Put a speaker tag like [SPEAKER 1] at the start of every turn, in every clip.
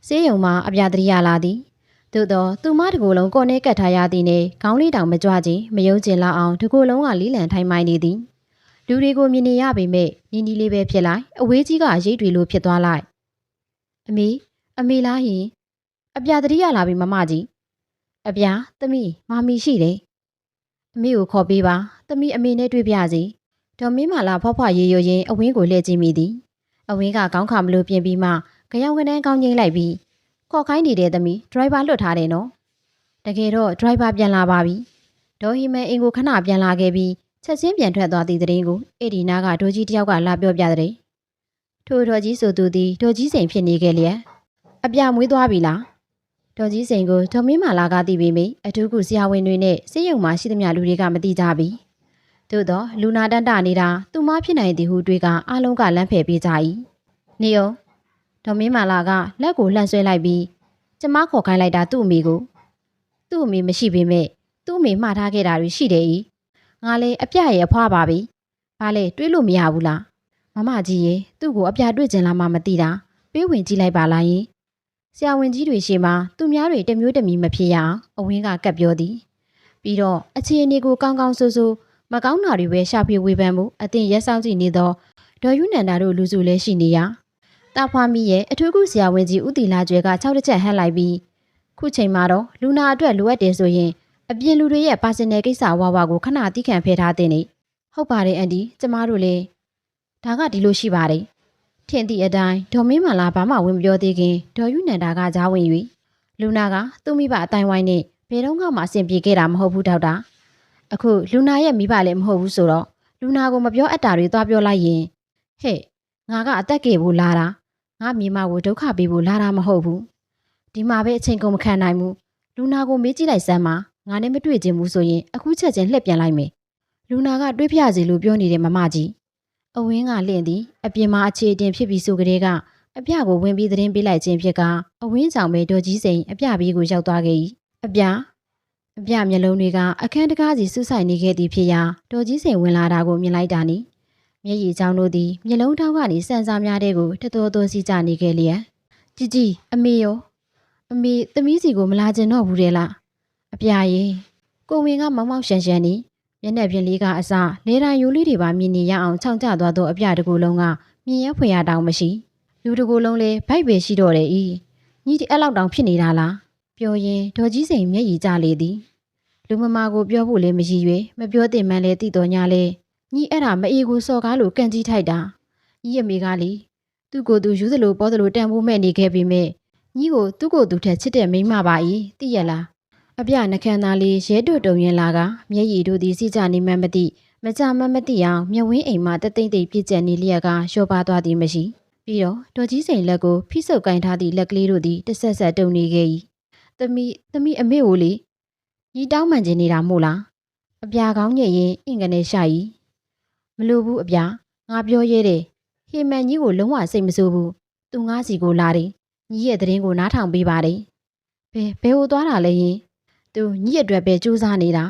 [SPEAKER 1] ဆေးရုံမှာအပြာတရိယာလာသည်သို့တော့သူမတကူလုံးကိုနဲ့ကတ်ထားရသည်နှင့်ခေါင်းလေးတောင်မကြွခြင်းမယုံကျင်လောက်အောင်တကူလုံးကလီးလံထိုင်မိုင်းနေသည်လူတွေကိုမြင်နေရပေမဲ့နီးနီးလေးပဲဖြစ်လိုက်အဝေးကြီးကရိတ်တွေလိုဖြစ်သွားလိုက်အမေလားဟင်အပြာတရိယာလာပြီမမကြီးအပြာသမီးမာမီရှိတယ်အမေကိုခေါ်ပေးပါသမီးအမေနဲ့တွေ့ပြစီဒေါ်မင်းမာလာဖွားဖွားရေရွရင်အဝင်းကိုလှည့်ကြည့်မိသည်အဝင်းကကောင်းခါမလို့ပြင်ပြီးမှကြောင်ကနန်းကောင်းငိမ့်လိုက်ပြီးခေါ်ခိုင်းနေတဲ့သမီးဒရိုင်ဘာလွတ်ထားတယ်နော်တကယ်တော့ဒရိုင်ဘာပြန်လာပါပြီဒေါ်ဟီမန်အင်ကိုခဏပြန်လာခဲ့ပြီးချက်ချင်းပြန်ထွက်သွားသည့်တဲ့ရင်ကိုအဲ့ဒီနားကဒေါ်ကြီးတယောက်ကလာပြောပြတဲ့ထိုဒေါ်ကြီးဆိုသူသည်ဒေါ်ကြီးစိန်ဖြစ်နေခဲ့လျက်အပြမွေးသွားပြီလားဒေါ်ကြီးစိန်ကိုဒေါ်မင်းမာလာကသိပေမယ့်အထူးကုဆရာဝန်တွေနဲ့ဆေးရုံမှာရှိသမျှလူတွေကမသိကြပြီသို့တော့လူနာတန်းတနေတာသူမဖြစ်နိုင်သည်ဟုတွေးကအားလုံးကလမ်းဖယ်ပေးကြ၏နေအောင်ဒေါ်မင်းမာလာကလက်ကိုလှန့်ဆွဲလိုက်ပြီးကျမခေါ်ခိုင်းလိုက်တာသူ့အမေကိုသူ့အမေမရှိပေမဲ့သူ့အမေမှားထားခဲ့တာတွေရှိတယ်၏ငါလည်းအပြရဲ့အဖွားပါပြီဘာလဲတွေးလို့မရဘူးလားမမကြီးရေသူ့ကိုအပြတွေ့ကျင်လာမှမသိတာပေးဝင်ကြည့်လိုက်ပါလားယင်ဆရာဝန်ကြီးတွေရှေ့မှာသူများတွေတမျိုးတမီမဖြစ်ရအောင်အဝင်းကကပ်ပြောသည်ပြီးတော့အခြေအနေကိုကောင်းကောင်းဆိုးဆိုးမကောင်းတာတွေပဲရှာဖွေဝေဖန်မှုအသင်ရက်ဆောင်ကြည့်နေသောဒေါ်ယူနန္ဒာတို့လူစုလဲရှိနေရတာဖွာမီရဲ့အထူးကုဆရာဝန်ကြီးဦးတီလာကျွဲက6တစ်ချက်ဟန်လိုက်ပြီးခုချိန်မှာတော့လူနာအတွက်လိုအပ်တယ်ဆိုရင်အပြင်လူတွေရဲ့ပါစင်နယ်ကိစ္စဝါကိုခဏတီးခံဖဲထားတဲ့နေဟုတ်ပါတယ်အန်ဒီကျမတို့လည်းဒါကဒီလိုရှိပါတယ်ထင်သည့်အတိုင်းဒေါ်မင်းမာလာဘာမှဝင်ပြောသေးခင်ဒေါ်ယူနန္ဒာကကြားဝင်၍လူနာကသူ့မိဘအတိုင်းဝိုင်းနဲ့ဘယ်တော့မှအဆင်ပြေခဲ့တာမဟုတ်ဘူးဒေါက်တာအခုလူနာရဲ့မိဘလည်းမဟုတ်ဘူးဆိုတော့လူနာကိုမပြောအပ်တာတွေသွားပြောလိုက်ရင်ဟဲ့ငါကအသက်ကေဖို့လာတာငါမိမကိုဒုက္ခပေးဖို့လာတာမဟုတ်ဘူးဒီမှာပဲအချိန်ကုန်မခံနိုင်ဘူးလူနာကိုမေးကြည့်လိုက်စမ်းပါငါနဲ့မတွေ့ချင်ဘူးဆိုရင်အခုချက်ချင်းလှည့်ပြန်လိုက်မယ်လူနာကတွေးပြစီလို့ပြောနေတဲ့မမကြီးအဝင်းကလင့်သည်အပြင်မှာအခြေအတင်ဖြစ်ပြီးဆိုကြတဲ့ကအပြကိုဝင်ပြီးသတင်းပေးလိုက်ခြင်းဖြစ်ကအဝင်းဆောင်ပဲဒေါ်ကြီးစိန်အပြဘေးကိုရောက်သွားခဲ့၏အပြမျက်လုံးတွေကအခန်းတကားစီစူးဆိုင်နေခဲ့သည်ဖြစ်ရာဒေါ်ကြီးစိန်ဝင်လာတာကိုမြင်လိုက်တာနီမျက်ရည်ချောင်းတို့သည်မျက်လုံးထောက်ကနေစံစားများတဲ့ကိုတတော်တော်စီကြနေခဲ့လျက်ကြီးအမေရောအမေသမီးစီကိုမလာကျင်တော့ဘူးတဲ့လားအပြရေကိုဝင်ကမောင်မောင်ရှန်ရှန်နီမျက်နှာပြင်လေးကအစလေတံရိုးလေးတွေပါမြင်နေရအောင်ခြောင်ကျသွားသောအပြတကူလုံးကမြင်ရဖွယ်ရတောင်မရှိလူတကူလုံးလည်းဗိုက်ပဲရှိတော့တယ်ဤညီဒီအဲ့လောက်တောင်ဖြစ်နေတာလားပြောရင်ဒေါ်ကြီးစိန်မျက်ရည်ကျလေသည်လူမမာကိုပြောဖို့လည်းမရည်ရွယ်မပြောသင့်မှန်းလည်းသိတော်ညာလေညီအဲ့ဒါမအေးကိုစော်ကားလို့ကန်ကြီးထိုက်တာညီအမေကလေသူ့ကိုယ်သူယူသလိုပေါ်သလိုတန်ဖိုးမဲ့နေခဲ့ပေမဲ့ညီကိုသူ့ကိုယ်သူထက်ချစ်တဲ့မိန်းမပါ၏သိရလားအပြနှခမ်းသားလေးရဲတို့တုံရင်လာကမျက်ရည်တို့သည်စီကြနေမှမသိမကြမသိအောင်မျက်ဝင်းအိမ်မှတသိမ့်သိမ့်ပြည့်ကျက်နေလျက်ကလျှော့ပါသွားသည်မရှိပြီးတော့ဒေါ်ကြီးစိန်လက်ကိုဖိဆုပ်ကင်ထားသည့်လက်ကလေးတို့သည်တဆက်ဆက်တုံနေခဲ့၏သမီးအမေကိုလေညီတောင်းမှန်ချင်နေတာမို့လားအပြာကောင်းညစ်ရင်အင်ကနေရှာ၏မလိုဘူးအပြာငါပြောရဲတယ်ဟေမန်ကြီးကိုလုံးဝစိတ်မဆိုးဘူးသူငါစီကိုလာတယ်ညီရဲ့သတင်းကိုနားထောင်ပေးပါတယ်ဘယ်ဟိုသွားတာလဲယင်သူညီအတွက်ပဲစူးစမ်းနေတာ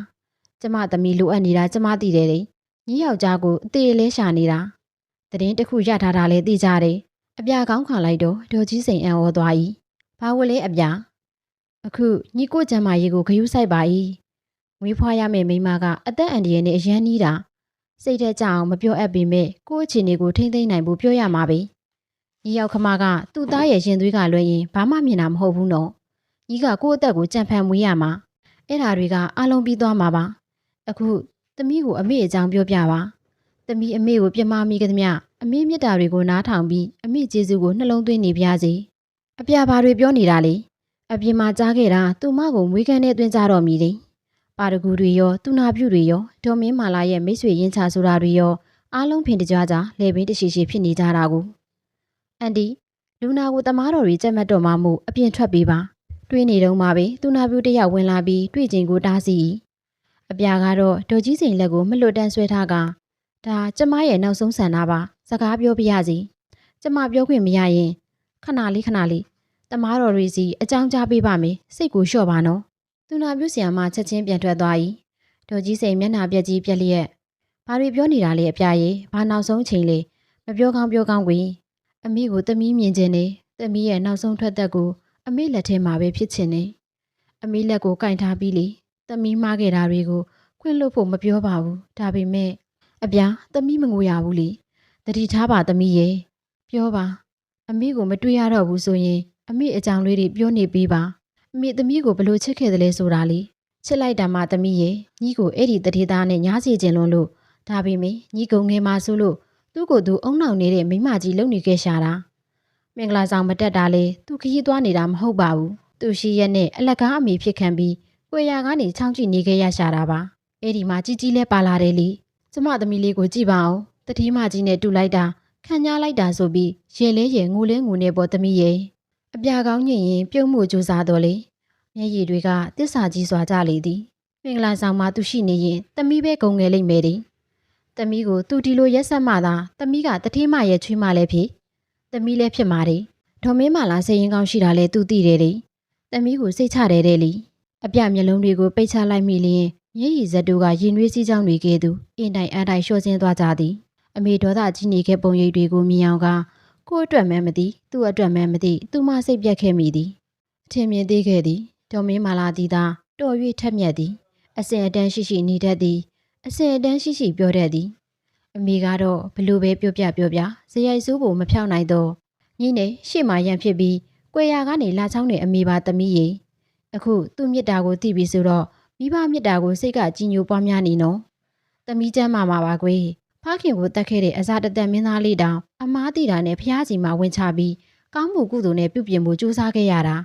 [SPEAKER 1] ကျမသမီးလိုအပ်နေတာကျမသိတယ်လေညီယောက်ျားကိုအသေးလဲရှာနေတာသတင်းတစ်ခုရထားတာလဲသိကြတယ်အပြာကောင်းခံလိုက်တော့ဒေါ်ကြီးစိန်အံ့ဩသွား၏ဘာဝလဲအပြာအခုညီကိုကျမ်းမာရေးကိုဂရုစိုက်ပါ၏မွေးဖွားရမယ့်မိန်းမကအသက်အန္တရာယ်နဲ့အရန်နီးတာစိတ်ထဲကြအောင်မပြောအပ်ပေမဲ့ကိုယ့်အခြေအနေကိုထိမ့်သိမ့်နိုင်ဖို့ပြောရမှာပဲညီယောက်ခမကသူ့သားရဲ့ရင်သွေးကလွှဲရင်ဘာမှမြင်တာမဟုတ်ဘူးနော်ညီကကိုယ့်အသက်ကိုကြံဖန်မွေးရမှာအဲ့ဓာတွေကအားလုံးပြီးသွားမှာပါအခုသမီးကိုအမေအကြောင်းပြောပြပါသမီးအမေကိုပြမမိကသမျှအမေမြတ်တာတွေကိုနားထောင်ပြီးအမေကျေးဇူးကိုနှလုံးသွင်းနေပြစေအပြာဘာတွေပြောနေတာလေအပြင်မှာကြားခဲ့တာသူမကိုမွေးကန်းနဲ့တွင်ကြတော့မီလေပါရဂူတွေရောသူနာပြုတွေရောဒေါ်မင်းမာလာရဲ့မိတ်ဆွေရင်းချဆိုတာတွေရောအားလုံးဖင်တကြွကြလေပင်တရှိရှိဖြစ်နေကြတာကိုအန်ဒီလူနာကိုတမားတော်တွေကြက်မှတ်တော့မှမို့အပြင်ထွက်ပေးပါတွေးနေတော့မှပဲသူနာပြုတယောက်ဝင်လာပြီးတွေ့ချင်းကိုတားစီအပြာကတော့ဒေါ်ကြီးစိန်လက်ကိုမလွတ်တမ်းဆွဲထားကဒါကျမရဲ့နောက်ဆုံးဆန္ဒပါစကားပြောပြရစီကျမပြောခွင့်မရရင်ခဏလေးတမားတော်တွေစီအကြောင်းကြားပေးပါမယ်စိတ်ကိုလျှော့ပါနော်သူနာပြုဆရာမချက်ချင်းပြန်ထွက်သွား၏ဒေါ်ကြီးစိန်မျက်နှာပြက်ကြီးပြက်လျက်ဘာတွေပြောနေတာလဲအပြာရေဘာနောက်ဆုံးချိန်လေမပြောကောင်းကွေအမေကိုသမီးမြင်ခြင်းနဲ့သမီးရဲ့နောက်ဆုံးထွက်သက်ကို အမေလက်ထဲမှာပဲဖြစ်ချင်နေအမေလက်ကိုကင်ထားပြီးလေသမီးမှားခဲ့တာတွေကိုခွင့်လွှတ်ဖို့မပြောပါဘူးဒါပေမဲ့အပြာသမီးမငိုရဘူးလေတတိထားပါသမီးရဲ့ပြောပါအမေကိုမတွေ့ရတော့ဘူးဆိုရင်အမေအကြောင်းလေးတွေပြောနေပေးပါအမေသမီးကိုဘလို့ချစ်ခဲ့တယ်လဲဆိုတာလေချစ်လိုက်တာမှသမီးရဲ့ညီကိုအဲ့ဒီတတိသားနဲ့ညားစီခြင်းလွန်းလို့ဒါပေမဲ့ညီကုံငယ်မှာဆိုလို့သူ့ကိုယ်သူအုံနောက်နေတဲ့မိမကြီးလုံနေခဲ့ရှာတာမင်္ဂလာဆောင်မတက်တာလေသူခရီးသွားနေတာမဟုတ်ပါဘူးသူရှိရက်နဲ့အလက်ကားအမေဖြစ်ခံပြီးကိုရကနေချောင်းကြည့်နေခဲ့ရရှာတာပါအဲ့ဒီမှာကြီးကြီးလဲပါလာတယ်လေကျမသမီးလေးကိုကြည့်ပါအောင်တတိမကြီးနဲ့တူလိုက်တာခံညားလိုက်တာဆိုပြီးရေလဲရေငိုလဲငိုနေပေါ်သမီးရဲ့အပြာကောင်းညင်ရင်ပြုံးမှုကြိုးစားတော်လေမျက်ရည်တွေကတစ္ဆာကြီးစွာကြလေသည်မင်္ဂလာဆောင်မှာသူရှိနေရင်သမီးပဲဂုံငယ်လိမ့်မယ်တဲ့သမီးကိုသူဒီလိုရက်ဆက်မှသာသမီးကတတိမရဲ့ချွေးမလည်းဖြစ်သမီးလည်းဖြစ်မှာတဲ့ဒေါ်မင်းမလာစိတ်ရင်းကောင်းရှိတာလဲသူသိတယ်လေသမီးကိုစိတ်ချတယ်တဲ့လေအပြမျက်လုံးတွေကိုပိတ်ချလိုက်မိလျင်မျက်ရည်စက်တို့ကရင်နွေးစည်းချောင်းတွေကဲ့သို့အင်တိုင်အန်တိုင်လျှော့ဆင်းသွားကြသည်အမေဒေါသကြီးနေခဲ့ပုံရိပ်တွေကိုမြင်အောင်ကကို့အတွက်မှန်းမသိသူ့အတွက်မှန်းမသိသူမစိတ်ပြက်ခဲ့မိသည်အထင်မြင်သေးခဲ့သည်ဒေါ်မင်းမာလာသည်သာတော်၍ထက်မြက်သည်အစင်အတန်းရှိရှိနေတတ်သည်အစင်အတန်းရှိရှိပြောတတ်သည်အမေကတော့ဘလို့ပဲပြောပြဇယိုက်စိုးကိုမဖြောက်နိုင်တော့ညီနဲ့ရှေ့မှာရန်ဖြစ်ပြီးကွယ်ရာကနေလာချောင်းနဲ့အမေပါသမီးရေအခုသူ့မြစ်တာကိုသိပြီဆိုတော့မိဘမြစ်တာကိုစိတ်ကကြည်ညိုပွားများနေနော်သမီးကျမ်းမာပါကွယ်ဖခင်ကိုတတ်ခဲ့တဲ့အစာတသက်မင်းသားလေးတောင်အမားတီတာနဲ့ဖျားစီမှာဝင်ချပြီးကောင်းမှုကုသိုလ်နဲ့ပြုပြင်မှုစူးစမ်းခဲ့ရတာ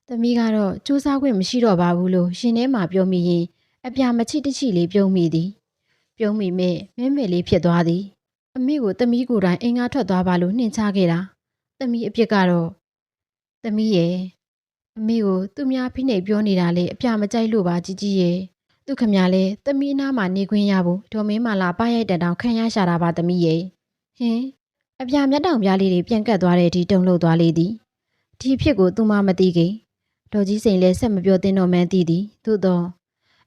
[SPEAKER 1] သမီးကတော့စူးစမ်းခွင့်မရှိတော့ပါဘူးလို့ရှင်ထဲမှာပြောမိရင်အပြာမချိတချိလေးပြုံးမိသည်ပြုံးမိမဲ့မဲလေးဖြစ်သွားသည်အမေကိုသမီးကိုယ်တိုင်အိမ်ကထွက်သွားပါလို့နှင်ချခဲ့တာသမီးအပြစ်ကတော့သမီးရဲ့အမေကိုသူများဖိနှိပ်ပြောနေတာလေအပြမကြိုက်လို့ပါကြီးရဲ့သူခမရလဲသမီးနားမှာနေခွင့်ရဖို့ဒေါ်မင်းမာလာပါရိုက်တန်တောင်ခံရရှာတာပါသမီးရဲ့ဟင်အပြမျက်တောင်ပြားလေးတွေပြန်ကတ်သွားတဲ့အထိတုန်လှုပ်သွားလေသည်ဒီဖြစ်ကိုသူမမသိခင်ဒေါ်ကြီးစိန်လဲဆက်မပြောသင့်တော့မှန်းသိသည်သို့တော့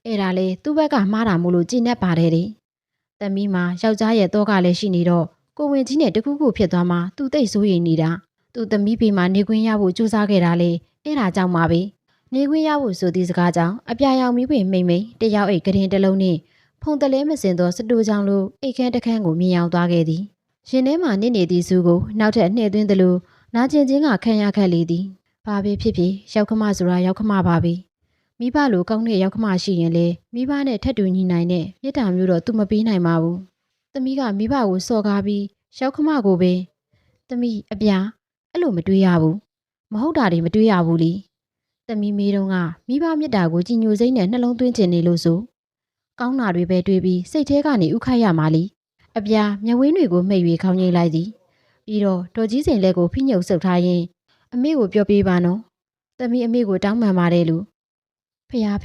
[SPEAKER 1] အဲ့ဒါလေသူ့ဘက်ကမှားတာမို့လို့ကြည်နပ်ပါတယ်တဲ့သမီးမှာယောက်ျားရဲ့တော့ကလည်းရှိနေတော့ကိုဝင်ကြီးနဲ့တခုခုဖြစ်သွားမှသူသိဆိုးရိမ်နေတာသူသမီးဖေးမှာနေခွင့်ရဖို့ကြိုးစားခဲ့တာလေအဲ့ဒါကြောင့်ပါပဲနေခွင့်ရဖို့ဆိုသည့်စကားကြောင့်အပြာရောင်မီးပင်မိမ့်တယောက်အိတ်ကရင်တစ်လုံးနဲ့ဖုန်တလဲမစင်သောစတိုးချောင်းလိုအိတ်ခမ်းတစ်ခမ်းကိုမြင်အောင်သွားခဲ့သည်ရင်ထဲမှာနစ်နေသည့်စုကိုနောက်ထပ်နှဲ့သွင်းသလိုနာကျင်ချင်းကခံရခက်လေသည်ဘာပဲဖြစ်ဖြစ်ရောက်ခမဆိုတာရောက်ခမပါပဲမိဘလိုကောင်းတဲ့ရောက်ခမရှိရင်လေမိဘနဲ့ထပ်တူညီနိုင်တဲ့မြစ်တာမျိုးတော့သူမပေးနိုင်ပါဘူးသမီးကမိဘကိုစော်ကားပြီးရောက်ခမကိုပဲသမီးအပြာအဲ့လိုမတွေးရဘူးမဟုတ်တာတွေမတွေးရဘူးလीသမီးမေးတော့ကမိဘမြစ်တာကိုကြည်ညိုစိမ့်နဲ့နှလုံးသွင်းခြင်းနေလို့ဆိုကောင်းတာတွေပဲတွေးပြီးစိတ်ထဲကနေဥခိုက်ရမှာလीအပြာမျက်ဝင်းတွေကိုမှိတ်၍ခေါင်းငိမ့်လိုက်သည်ပြီးတော့ဒေါ်ကြီးစိန်လက်ကိုဖိညုပ်ဆုပ်ထားရင်းအမေကိုပြောပေးပါနော်သမီးအမေကိုတောင်းပန်ပါတယ်လို့ဖျား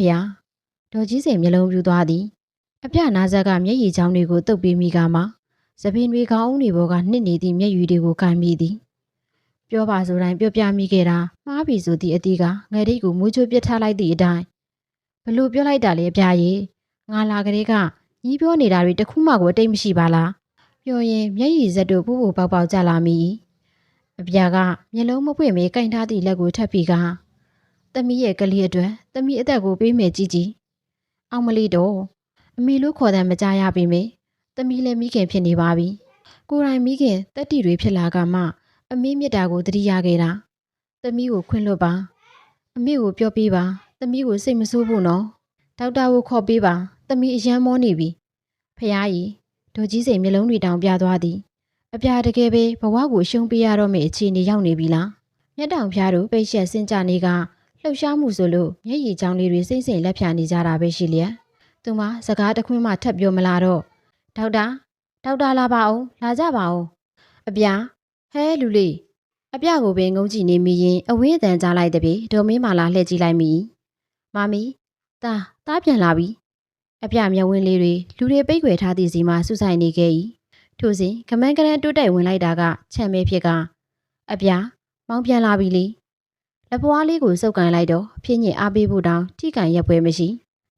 [SPEAKER 1] ဒေါ်ကြီးစိန်မျက်လုံးပြူသွားသည်အပြနာဇက်ကမျက်ရည်ချောင်းတွေကိုတုပ်ပေးမိကမှသပင်တွေခေါင်းအုံးတွေပေါ်ကနှစ်နေသည့်မျက်ရည်တွေကိုကန်မိသည်ပြောပါဆိုတိုင်းပြောပြမိခဲ့တာမှားပြီဆိုသည့်အတီးကငယ်တိတ်ကိုမူးချိုးပစ်ထားလိုက်သည့်အတိုင်းဘလို့ပြောလိုက်တာလဲအပြာရဲ့ငါလာကလေးကညီးပြောနေတာတွေတခုမှကိုအတိတ်မရှိပါလားပြောရင်မျက်ရည်စက်တို့ပူပူပေါက်ပေါက်ကြလာမိအပြာကမျက်လုံးမပွင့်မေးကင်ထားသည့်လက်ကိုထပ်ပြီးကသမီးရဲ့ကလေးအတွက်သမီးအသက်ကိုပေးမယ်ကြီးအောင်မလေးတော့အမေလို့ခေါ်တယ်မကြရပြီမေသမီးလည်းမိခင်ဖြစ်နေပါပြီကိုယ်တိုင်မိခင်တက်တီတွေဖြစ်လာကမှအမေမြတ်တာကိုတတိယခဲ့တာသမီးကိုခွင့်လွှတ်ပါအမေကိုပြောပေးပါသမီးကိုစိတ်မဆိုးဘူးနော်ဒေါက်တာကိုခေါ်ပေးပါသမီးအရန်မောနေပြီဖယားကြီးဒေါ်ကြီးစိန်မျက်လုံးတွေတောင်ပြသွားသည်အပြာတကယ်ပဲဘဝကိုရှုံးပေးရတော့မယ့်အခြေအနေရောက်နေပြီလားမျက်တောင်ဖျားတို့ပိတ်ဆက်စင်ကြနေကလှုပ်ရှားမှုဆိုလို့မျက်ရည်ချောင်းလေးတွေစိမ့်စိမ့်လက်ဖြာနေကြတာပဲရှိလျက်သူမစကားတခွန်းမှထပ်ပြောမလာတော့ဒေါက်တာလာပါအောင်လာကြပါအောင်အပြာဟဲလူလေးအပြကိုပဲငုံကြည့်နေမိရင်အဝင်းအတန်ကြားလိုက်တဲ့ပြေဒေါ်မင်းမာလာလှည့်ကြည့်လိုက်မိမမီတားပြန်လာပြီအပြမျက်ဝင်းလေးတွေလူတွေပိတ်ွယ်ထားသည့်စီမှာဆူဆိုင်နေခဲ့၏ထို့စဉ်ကမန်းကရန်တိုးတိုက်ဝင်လိုက်တာကချမ်းမဲဖြစ်ကအပြမောင်းပြန်လာပြီလေလက်ပွားလေးကိုစုပ်ကန်လိုက်တော့ဖြစ်ညစ်အားပေးဖို့တောင်ထိကန်ရက်ပွဲမရှိ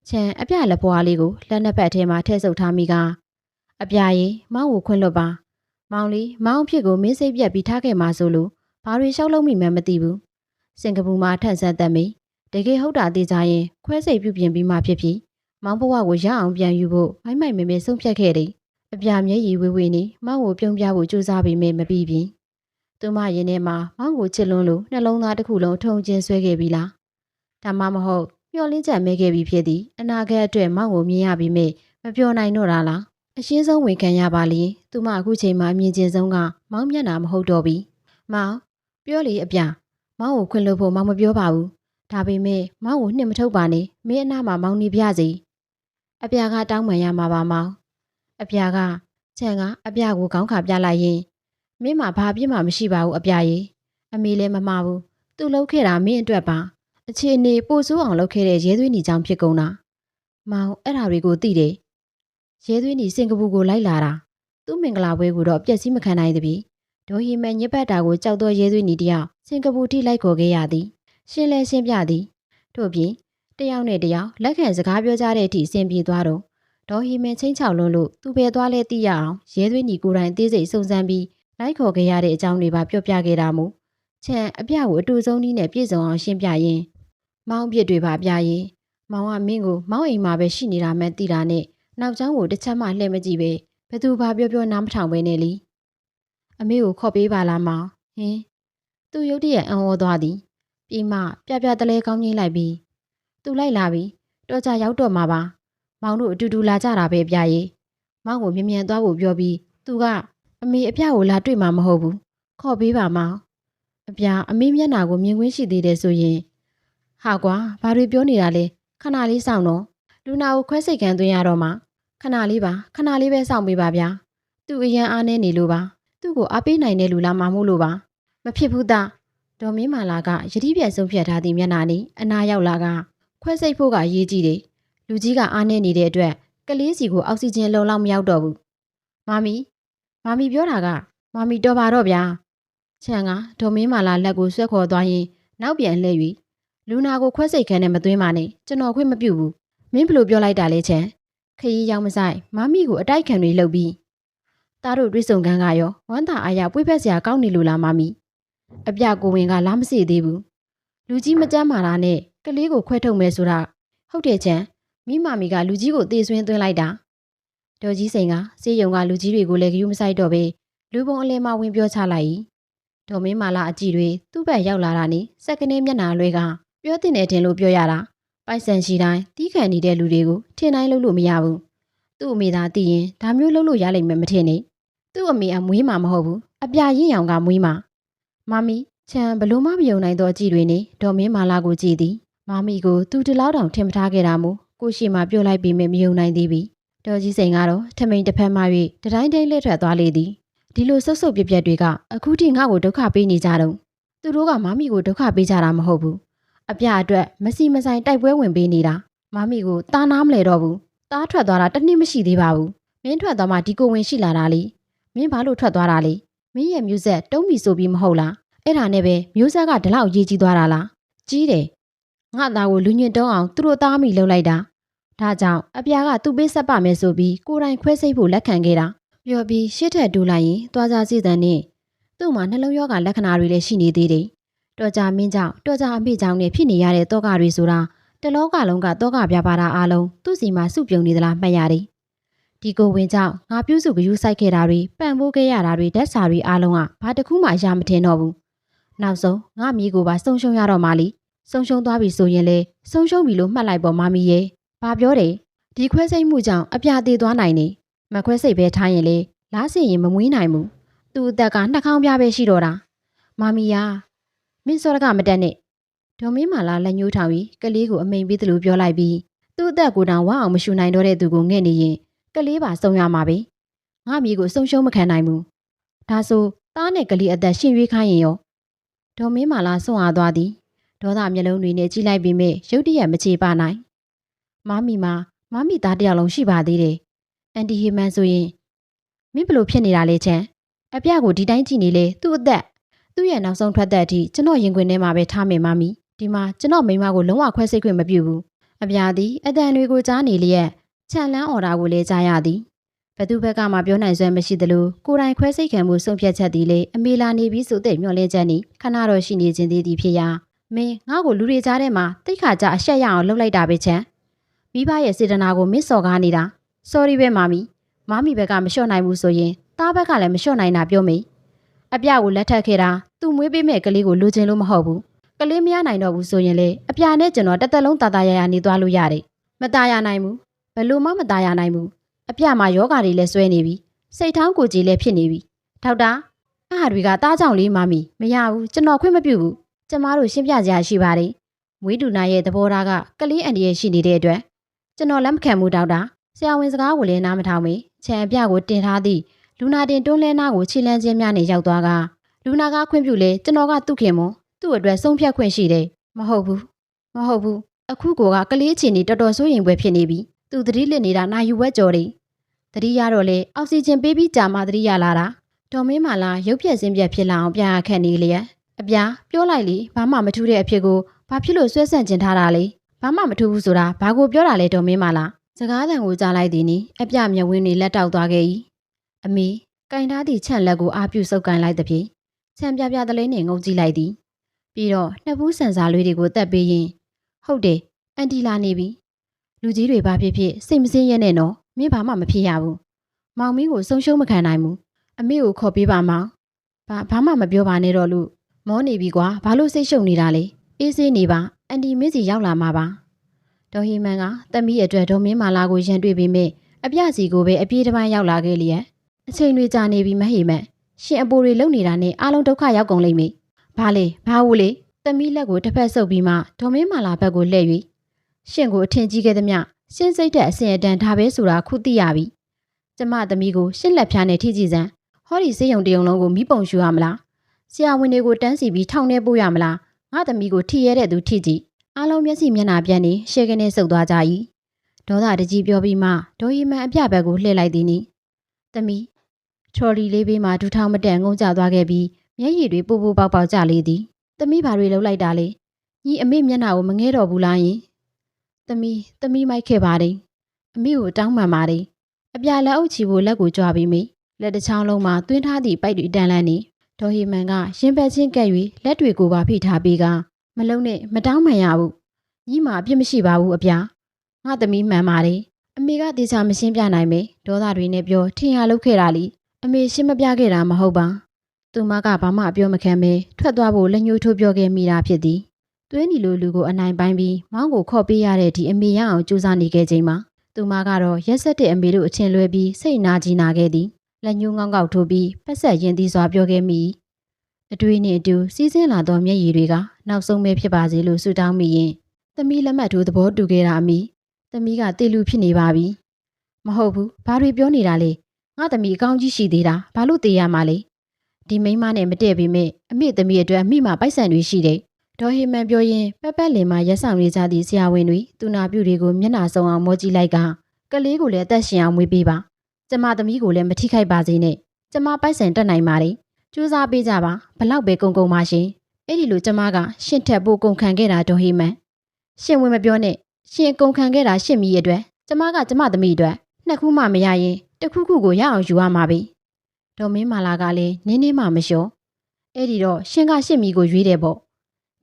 [SPEAKER 1] ချမ်းအပြလက်ပွားလေးကိုလက်နှစ်ဖက်ထဲမှာထည့်ဆုပ်ထားမိကအပြရေမောင်းကိုခွင့်လွတ်ပါမောင်လေးမောင်ဖြစ်ကိုမင်းစိတ်ပြက်ပြီးထားခဲ့မှဆိုလို့ဘာတွေရှောက်လုံးမိမှန်းမသိဘူး စင်ကာပူမှာထန့်ဆက်သက်မိတကယ်ဟုတ်တာသိကြရင်ခွဲစိတ်ပြုပြင်ပြီးမှဖြစ်ဖြစ်မောင်ဘဝကိုရအောင်ပြန်ယူဖို့မိုက်မဲဆုံးဖြတ်ခဲ့တယ်အပြာမျက်ရည်ဝေနေမောင်ကိုပြုံးပြဖို့ကြိုးစားပေမဲ့မပြီးပြင်သူမရင်ထဲမှာမောင်ကိုချစ်လွန်းလို့နှလုံးသားတစ်ခုလုံးထုံကျင်းဆွဲခဲ့ပြီလားဒါမှမဟုတ်မျောလင်းချက်မဲခဲ့ပြီဖြစ်သည်အနာဂတ်အတွက်မောင်ကိုမြင်ရပြီးမဲ့မပြောနိုင်တော့တာလားအရှင်းဆုံးဝန်ခံရပါလေသူမအခုချိန်မှာမြင်ကျင်ဆုံးကမောင်မျက်နှာမဟုတ်တော့ဘူးမောင်ပြောလေအပြမောင်ကိုခွင့်လို့ဖို့မောင်မပြောပါဘူးဒါပေမဲ့မောင်ကိုနှစ်မထုတ်ပါနဲ့မင်းအနားမှာမောင်နေပြစီအပြကတောင်းပန်ရမှာပါမောင်အပြကချန်ကအပြကိုခေါင်းခါပြလိုက်ရင်မင်းမှာဘာပြစ်မှမရှိပါဘူးအပြရေအမေလည်းမမှားဘူးသူလှုပ်ခဲ့တာမင်းအတွက်ပါအခြေအနေပိုဆိုးအောင်လုပ်ခဲ့တဲ့ရဲသွေးညီချောင်းဖြစ်ကုန်တာမောင်အဲ့ဒါတွေကိုသိတယ်ရဲသွေးညီစင်ကာပူကိုလိုက်လာတာသူ့မင်္ဂလာပွဲကိုတော့ပျက်စီးမခံနိုင်သဖြင့်ဒေါ်ဟီမန်ညစ်ပတ်တာကိုကြောက်တော့ရဲသွေးညီတယောက်စင်ကာပူထိလိုက်ခေါ်ခဲ့ရသည်ရှင်းလဲရှင်းပြသည်တို့ပြင်တယောက်နဲ့တယောက်လက်ခံစကားပြောကြတဲ့အထိအဆင်ပြေသွားတော့ဒေါ်ဟီမန်ချင်းချောက်လွန်းလို့သူပဲသွားလဲသိရအောင်ရဲသွေးညီကိုယ်တိုင်သေးစိတ်စုံစမ်းပြီးလိုက်ခေါ်ခဲ့ရတဲ့အကြောင်းတွေပါပြောပြခဲ့တာမို့ချန်အပြကိုအတူဆုံးနည်းနဲ့ပြည့်စုံအောင်ရှင်းပြရင်မောင်ပြစ်တွေပါပြရင်မောင်ကမင်းကိုမောင်အိမ်မှာပဲရှိနေတာမှသိတာနဲ့နောက်ကျောင်းကိုတစ်ချက်မှလှည့်မကြည့်ပဲဘသူဘာပြောနားမထောင်ပဲနဲ့လीအမေကိုခေါ်ပေးပါလားမောင်ဟင်းသူရုတ်တရက်အံ့ဩသွားသည်ပြီးမှပြတလဲကောင်းကြီးလိုက်ပြီးသူလိုက်လာပြီတော့ကြရောက်တော့မှာပါမောင်တို့အတူတူလာကြတာပဲပြရေမောင်ကိုမြ мян သွားဖို့ပြောပြီးသူကအမေအပြကိုလာတွေ့မှာမဟုတ်ဘူးခေါ်ပေးပါမောင်အပြအမေမျက်နှာကိုမြင်ကွင်းရှိသေးတယ်ဆိုရင်ဟာကွာဘာတွေပြောနေတာလဲခဏလေးစောင့်တော့လူနာကိုခွဲစိတ်ခံသွင်းရတော့မှခဏလေးပဲစောင့်ပေးပါဗျာသူအရန်အားနေနေလို့ပါသူ့ကိုအားပေးနိုင်တဲ့လူလာမှမို့လို့ပါမဖြစ်ဘူးသားဒေါ်မင်းမာလာကယတိပြတ်ဆုံးဖြတ်ထားသည့်မျက်နှာနဲ့အနာရောက်လာကခွဲစိတ်ဖို့ကရေးကြည့်တယ်လူကြီးကအားနေနေတဲ့အတွက်ကလေးစီကိုအောက်ဆီဂျင်လုံလောက်မရောက်တော့ဘူးမမီပြောတာကမမီတော်ပါတော့ဗျာချန်ကဒေါ်မင်းမာလာလက်ကိုဆွဲခေါ်သွားရင်နောက်ပြန်လှည့်၍လူနာကိုခွဲစိတ်ခန်းနဲ့မသွင်းပါနဲ့ကျွန်တော်ခွင့်မပြုဘူးမင်းဘလို့ပြောလိုက်တာလဲချန်ခရီးရောက်မဆိုင်မမီကိုအတိုက်ခံတွေလှုပ်ပြီးသားတို့တွေးဆုံခန်းကရောဝမ်းသာအားရပွေးဖက်စရာကောင်းနေလို့လားမမီအပြကိုဝင်ကလာမစီသေးဘူးလူကြီးမကြမ်းမာတာနဲ့ကလေးကိုခွဲထုတ်မယ်ဆိုတာဟုတ်တယ်ချန်မိမမီကလူကြီးကိုသေဆွင်းသွင်းလိုက်တာဒေါ်ကြီးစိန်ကစေးရုံကလူကြီးတွေကိုလည်းဂယုမဆိုင်တော့ပဲလူပုံအလဲမှဝင်ပြောချလိုက်၏ဒေါ်မင်းမာလာအကြည့်တွေသူ့ဘက်ရောက်လာတာနဲ့စက်ကနေမျက်နှာလွဲကပြောတင်တယ်တင်လို့ပြောရတာပိုက်ဆံရှိတိုင်းတီးခံနေတဲ့လူတွေကိုထင်တိုင်းလုပ်လို့မရဘူးသူ့အမေသာသိရင်ဒါမျိုးလုပ်လို့ရလိမ့်မယ်မထင်နဲ့သူ့အမေအမွေးမှာမဟုတ်ဘူးအပြရင့်ရောင်ကမွေးမှာမမီချန်ဘလို့မှမယုံနိုင်တော့ကြည့်တွေနဲ့ဒေါ်မင်းမာလာကိုကြည့်သည်မမီကိုသူတလောက်တောင်ထင်မထားခဲ့တာမို့ကိုရှိမှပြောလိုက်ပြီးမယုံနိုင်သေးပြီဒေါ်ကြီးစိန်ကတော့ထမိန်တစ်ဖက်မှ၍တတိုင်းတိုင်းလှည့်ထွက်သွားလေသည်ဒီလိုဆုပ်ဆုပ်ပြပြတွေကအခုထိငါ့ကိုဒုက္ခပေးနေကြတော့သူတို့ကမမီကိုဒုက္ခပေးကြတာမဟုတ်ဘူးအပြအတွက်မစီမဆိုင်တိုက်ပွဲဝင်ပေးနေတာမမီကိုတားနားမလဲတော့ဘူးတားထွက်သွားတာတစ်နှစ်မရှိသေးပါဘူးမင်းထွက်သွားမှဒီကိုဝင်ရှိလာတာလေမင်းဘာလို့ထွက်သွားတာလဲမင်းရဲ့မျိုးဆက်တုံးပြီဆိုပြီးမဟုတ်လားအဲ့ဒါနဲ့ပဲမျိုးဆက်ကဒီလောက်ရေးကြီးသွားတာလားကြီးတယ်ငါသားကိုလူညင်တုံးအောင်သူတို့သားမိလှုပ်လိုက်တာဒါကြောင့်အပြာကသူ့ပေးဆက်ပါမယ်ဆိုပြီးကိုယ်တိုင်ခွဲစိတ်ဖို့လက်ခံခဲ့တာပြောပြီးရှစ်ထက်တူလိုက်ရင်သွားစားစီတန်နဲ့သူ့မှာနှလုံးရောဂါလက္ခဏာတွေလည်းရှိနေသေးတယ်တော်ကြမင်းကြောင့်တော်ကြအမေကြောင့်နဲ့ဖြစ်နေရတဲ့တောကတွေဆိုတာတလောကလုံးကတောကပြပါတာအားလုံးသူ့စီမှာစုပြုံနေသလားမှတ်ရတယ်ဒီကိုဝင်ကြောင့်ငါပြုစုကြယူဆိုင်ခဲ့တာတွေပံ့ပိုးခဲ့ရတာတွေဓာတ်စာတွေအားလုံးကဘာတစ်ခုမှအရာမထင်တော့ဘူးနောက်ဆုံးငါမိကိုပါဆုံးရှုံးရတော့မှလीဆုံးရှုံးသွားပြီဆိုရင်လေဆုံးရှုံးပြီလို့မှတ်လိုက်ပေါ်မမီရဲ့ဘာပြောတယ်ဒီခွဲစိတ်မှုကြောင့်အပြာသေးသွားနိုင်နေမခွဲစိတ်ပဲထားရင်လေလားစီရင်မမွေးနိုင်ဘူးသူ့အသက်ကနှာခေါင်းပြားပဲရှိတော့တာမမီယာမင်းစောရကမတက်နဲ့ဒေါ်မင်းမာလာလက်ညှိုးထောင်ပြီးကလေးကိုအမိန်ပေးသလိုပြောလိုက်ပြီးသူ့အသက်ကိုတောင်ဝအောင်မရှူနိုင်တော့တဲ့သူကိုငဲ့နေရင်ကလေးပါဆုံးရမှာပဲငါမိကိုဆုံးရှုံးမခံနိုင်ဘူးဒါဆိုသားနဲ့ကလေးအသက်ရှင်ရွေးခိုင်းရင်ရောဒေါ်မင်းမာလာဆွန့်အားသွားသည်ဒေါသမျက်လုံးတွေနဲ့ကြည့်လိုက်ပြီးမြဲရုတ်တရက်မချေပါနိုင်မမီသားတယောက်လုံးရှိပါသေးတယ်အန်တီဟီမန်ဆိုရင်မင်းဘလို့ဖြစ်နေတာလဲချမ်းအပြကိုဒီတိုင်းကြည့်နေလေသူ့အသက်သူ့ရဲ့နောက်ဆုံးထွက်သက်အထိကျွန်တော်ရင်ခွင်ထဲမှာပဲထားမယ်မမီဒီမှာကျွန်တော်မိန်းမကိုလုံးဝခွဲစိတ်ခွင့်မပြုဘူးအပြသည်အတန်တွေကိုကြားနေလျက်ခြံလန်းအော်ဒါကိုလည်းကြားရသည်ဘသူဘက်ကမှပြောနိုင်စွမ်းမရှိသလိုကိုယ်တိုင်ခွဲစိတ်ခံမှုဆုံးဖြတ်ချက်သည်လေအမေလာနေပြီးဆိုတဲ့မျှော်လင့်ချက်နှင့်ခဏတော့ရှိနေခြင်းသေးသည်ဖြစ်ရာ မင်းငါ့ကိုလူတွေကြားထဲမှာတိတ်ခါကြအရှက်ရအောင်လုပ်လိုက်တာပဲချမ်းမိဘရဲ့စေတနာကိုမစ်စော်ကားနေတာ sorry ပဲမမီဘက်ကမလျှော့နိုင်ဘူးဆိုရင်သားဘက်ကလည်းမလျှော့နိုင်တာပြောမေအပြကိုလက်ထပ်ခဲ့တာသူ့မွေးပေးမဲ့ကလေးကိုလိုချင်လို့မဟုတ်ဘူးကလေးမရနိုင်တော့ဘူးဆိုရင်လေအပြနဲ့ကျွန်တော်တစ်သက်လုံးတာတာရရနေသွားလို့ရတယ်မตายရနိုင်ဘူးဘယ်လို့မှမตายရနိုင်ဘူးအပြမှာယောဂါတွေလည်းဆွဲနေပြီစိတ်ထောင်းကိုကြီးလည်းဖြစ်နေပြီဒေါက်တာအဟာတွေကတားကြောင်လေးမမီမရဘူးကျွန်တော်ခွင့်မပြုဘူးကျမတို့ရှင်းပြကြရရှိပါတယ်မွေးတူနာရဲ့သဘောထားကကလေးအန်ဒီရဲ့ရှိနေတဲ့အတွက်ကျွန်တော်လက်မခံဘူးဒေါက်တာဆရာဝန်စကားကိုလည်းနားမထောင်မေခြံအပြကိုတင်ထားသည့်လူနာတင်တွန်းလဲနာကိုခြေလန်းချင်းများနဲ့ရောက်သွားကလူနာကခွင့်ပြုလေကျွန်တော်ကသူ့ခင်မသူ့အတွက်ဆုံးဖြတ်ခွင့်ရှိတယ်မဟုတ်ဘူးအခုကကလေးချင်းနေတော်တော်စိုးရိမ်ပွဲဖြစ်နေပြီသူသတိလစ်နေတာနာယူဝက်ကြော်တယ်သတိရတော့လေအောက်ဆီဂျင်ပေးပြီးကြာမှသတိရလာတာဒေါ်မင်းမာလာရုပ်ပြက်စင်းပြက်ဖြစ်လာအောင်ပြန်ခတ်နေလျက်အပြားပြောလိုက်လေဘာမှမထူးတဲ့အဖြစ်ကိုဘာဖြစ်လို့ဆွဲဆန့်ကျင်ထားတာလဲဘာမှမထူးဘူးဆိုတာဘာကိုပြောတာလဲဒေါ်မင်းမာလာစကားသံကိုကြားလိုက်သည်နီအပြမျက်ဝင်းတွေလက်တောက်သွားခဲ့၏အမေကင်ထားသည့်ခြံလက်ကိုအားပြုစုပ်ကန်လိုက်သည်ဖြင့်ခြံပြပြတလေးနဲ့ငုံကြည့်လိုက်သည်ပြီးတော့နှစ်ဖူးဆန်စာလေးတွေကိုတက်ပေးရင်ဟုတ်တယ်အန်တီလာနေပြီလူကြီးတွေဘာဖြစ်ဖြစ်စိတ်မစင်းရဲနဲ့နော်မင်းဘာမှမဖြစ်ရဘူးမောင်မင်းကိုဆုံးရှုံးမခံနိုင်ဘူးအမေကိုခေါ်ပေးပါမောင်ဘာမှမပြောပါနဲ့တော့လို့မောနေပြီကွာဘာလို့စိတ်ရှုပ်နေတာလဲအေးဆေးနေပါအန်တီမင်းစီရောက်လာမှာပါဒေါ်ဟီမန်ကသမီးအတွက်ဒေါ်မင်းမာလာကိုရန်တွေ့ပြီးမြအပြစီကိုပဲအပြေးတစ်ပိုင်းရောက်လာခဲ့လျက်အချိန်တွေကြာနေပြီမဟိမန်ရှင်အပိုတွေလုံနေတာနဲ့အားလုံးဒုက္ခရောက်ကုန်လိမ့်မယ်ဘာလဲဘာဟုတ်လေသမီးလက်ကိုတစ်ဖက်ဆုပ်ပြီးမှဒေါ်မင်းမာလာဘက်ကိုလှည့်၍ရှင်ကိုအထင်ကြီးခဲ့သမျှရှင်းစိတ်တဲ့အစဉ်အတန်ဒါပဲဆိုတာခုသိရပြီကျမသမီးကိုရှင်းလက်ဖြားနဲ့ထိကြည့်စမ်းဟောဒီစေးရုံတရုံလုံးကိုမိပုံရှူရမလားဆရာဝန်တွေကိုတန်းစီပြီးထောင်ထဲပို့ရမလားငါသမီးကိုထိရဲတဲ့သူထိကြည့်အားလုံးမျက်စိမျက်နှာပြန့်နေရှေကနေဆုပ်သွားကြ၏ဒေါသတကြီးပြောပြီးမှဒေါ်ရီမန်အပြဘက်ကိုလှည့်လိုက်သည်နီသမီးထရော်လီလေးဘေးမှာဒူထောင်မတန်ငုံကြသွားခဲ့ပြီးမျက်ရည်တွေပူပူပေါက်ပေါက်ကျလေသည်သမီးဘာတွေလှုပ်လိုက်တာလဲညီအမေမျက်နှာကိုမငဲတော့ဘူးလားယင်သမီးမိုက်ခဲ့ပါတယ်အမေကိုတောင်းပန်ပါတယ်အပြလက်အုပ်ချီဖို့လက်ကိုကြွားပြီးမိလက်တစ်ချောင်းလုံးမှာသွင်းထားသည့်ပိုက်တွေတန်လန်းနေဒေါ်ဟီမန်ကရင်ပတ်ချင်းကပ်၍လက်တွေကိုပါဖိထားပြီးကမလုံးနဲ့မတောင်းပန်ရဘူးညီမအပြစ်မရှိပါဘူးအပြငါသမီးမှန်ပါတယ်အမေကတေချာမရှင်းပြနိုင်မေဒေါသတွေနဲ့ပြောထင်ရလုပ်ခဲ့တာလीအမေရှင်းမပြခဲ့တာမဟုတ်ပါသူမကဘာမှအပြောမခံပဲထွက်သွားဖို့လက်ညှိုးထိုးပြောခဲ့မိတာဖြစ်သည်သွေးနီလိုလူကိုအနိုင်ပိုင်းပြီးမောင်းကိုခေါ်ပေးရတဲ့ဒီအမေရအောင်ကြိုးစားနေခဲ့ချိန်မှာသူမကတော့ရက်ဆက်တဲ့အမေတို့အချင်းလွဲပြီးစိတ်နာကြီးနာခဲ့သည်လက်ညှိုးငေါက်ငေါက်ထိုးပြီးပတ်ဆက်ရင်သီးစွာပြောခဲ့မိအတွေ့နှင့်အတူစီးဆင်းလာသောမျက်ရည်တွေကနောက်ဆုံးပဲဖြစ်ပါစေလို့ဆုတောင်းမိရင်သမီးလက်မှတ်ထိုးသဘောတူခဲ့တာအမိသမီးကတေလူဖြစ်နေပါပြီမဟုတ်ဘူးဘာတွေပြောနေတာလဲငါသမီးအကောင်းကြီးရှိသေးတာဘာလို့တေးရမှာလဲဒီမိန်းမနဲ့မတည့်ပေမဲ့အမိသမီးအတွက်အမိမှာပိုက်ဆံတွေရှိတယ်ဒေါ်ဟီမန်ပြောရင်ပက်လင်မှာရက်ဆောင်နေကြသည့်ဆရာဝန်တွေသူနာပြုတွေကိုမျက်နှာစုံအောင်မောကြည့်လိုက်ကကလေးကိုလည်းအသက်ရှင်အောင်မွေးပေးပါကျမသမီးကိုလည်းမထိခိုက်ပါစေနဲ့ကျမပိုက်ဆံတက်နိုင်ပါတယ်ကြိုးစားပေးကြပါဘလောက်ပဲကုန်ကုန်ပါရှင်အဲ့ဒီလိုကျမကရှင့်ထက်ပိုကုန်ခံခဲ့တာဒေါ်ဟီမန်ရှင်ဝင်မပြောနဲ့ရှင်ကုန်ခံခဲ့တာရှင့်မီရဲ့အတွက်ကျမကကျမသမီးအတွက်နှစ်ခုမှမရရင်တစ်ခုခုကိုရအောင်ယူရမှာပဲဒေါ်မင်းမာလာကလည်းနင်းနေမှမလျှော်အဲ့ဒီတော့ရှင်ကရှင့်မီကိုရွေးတယ်ပေါ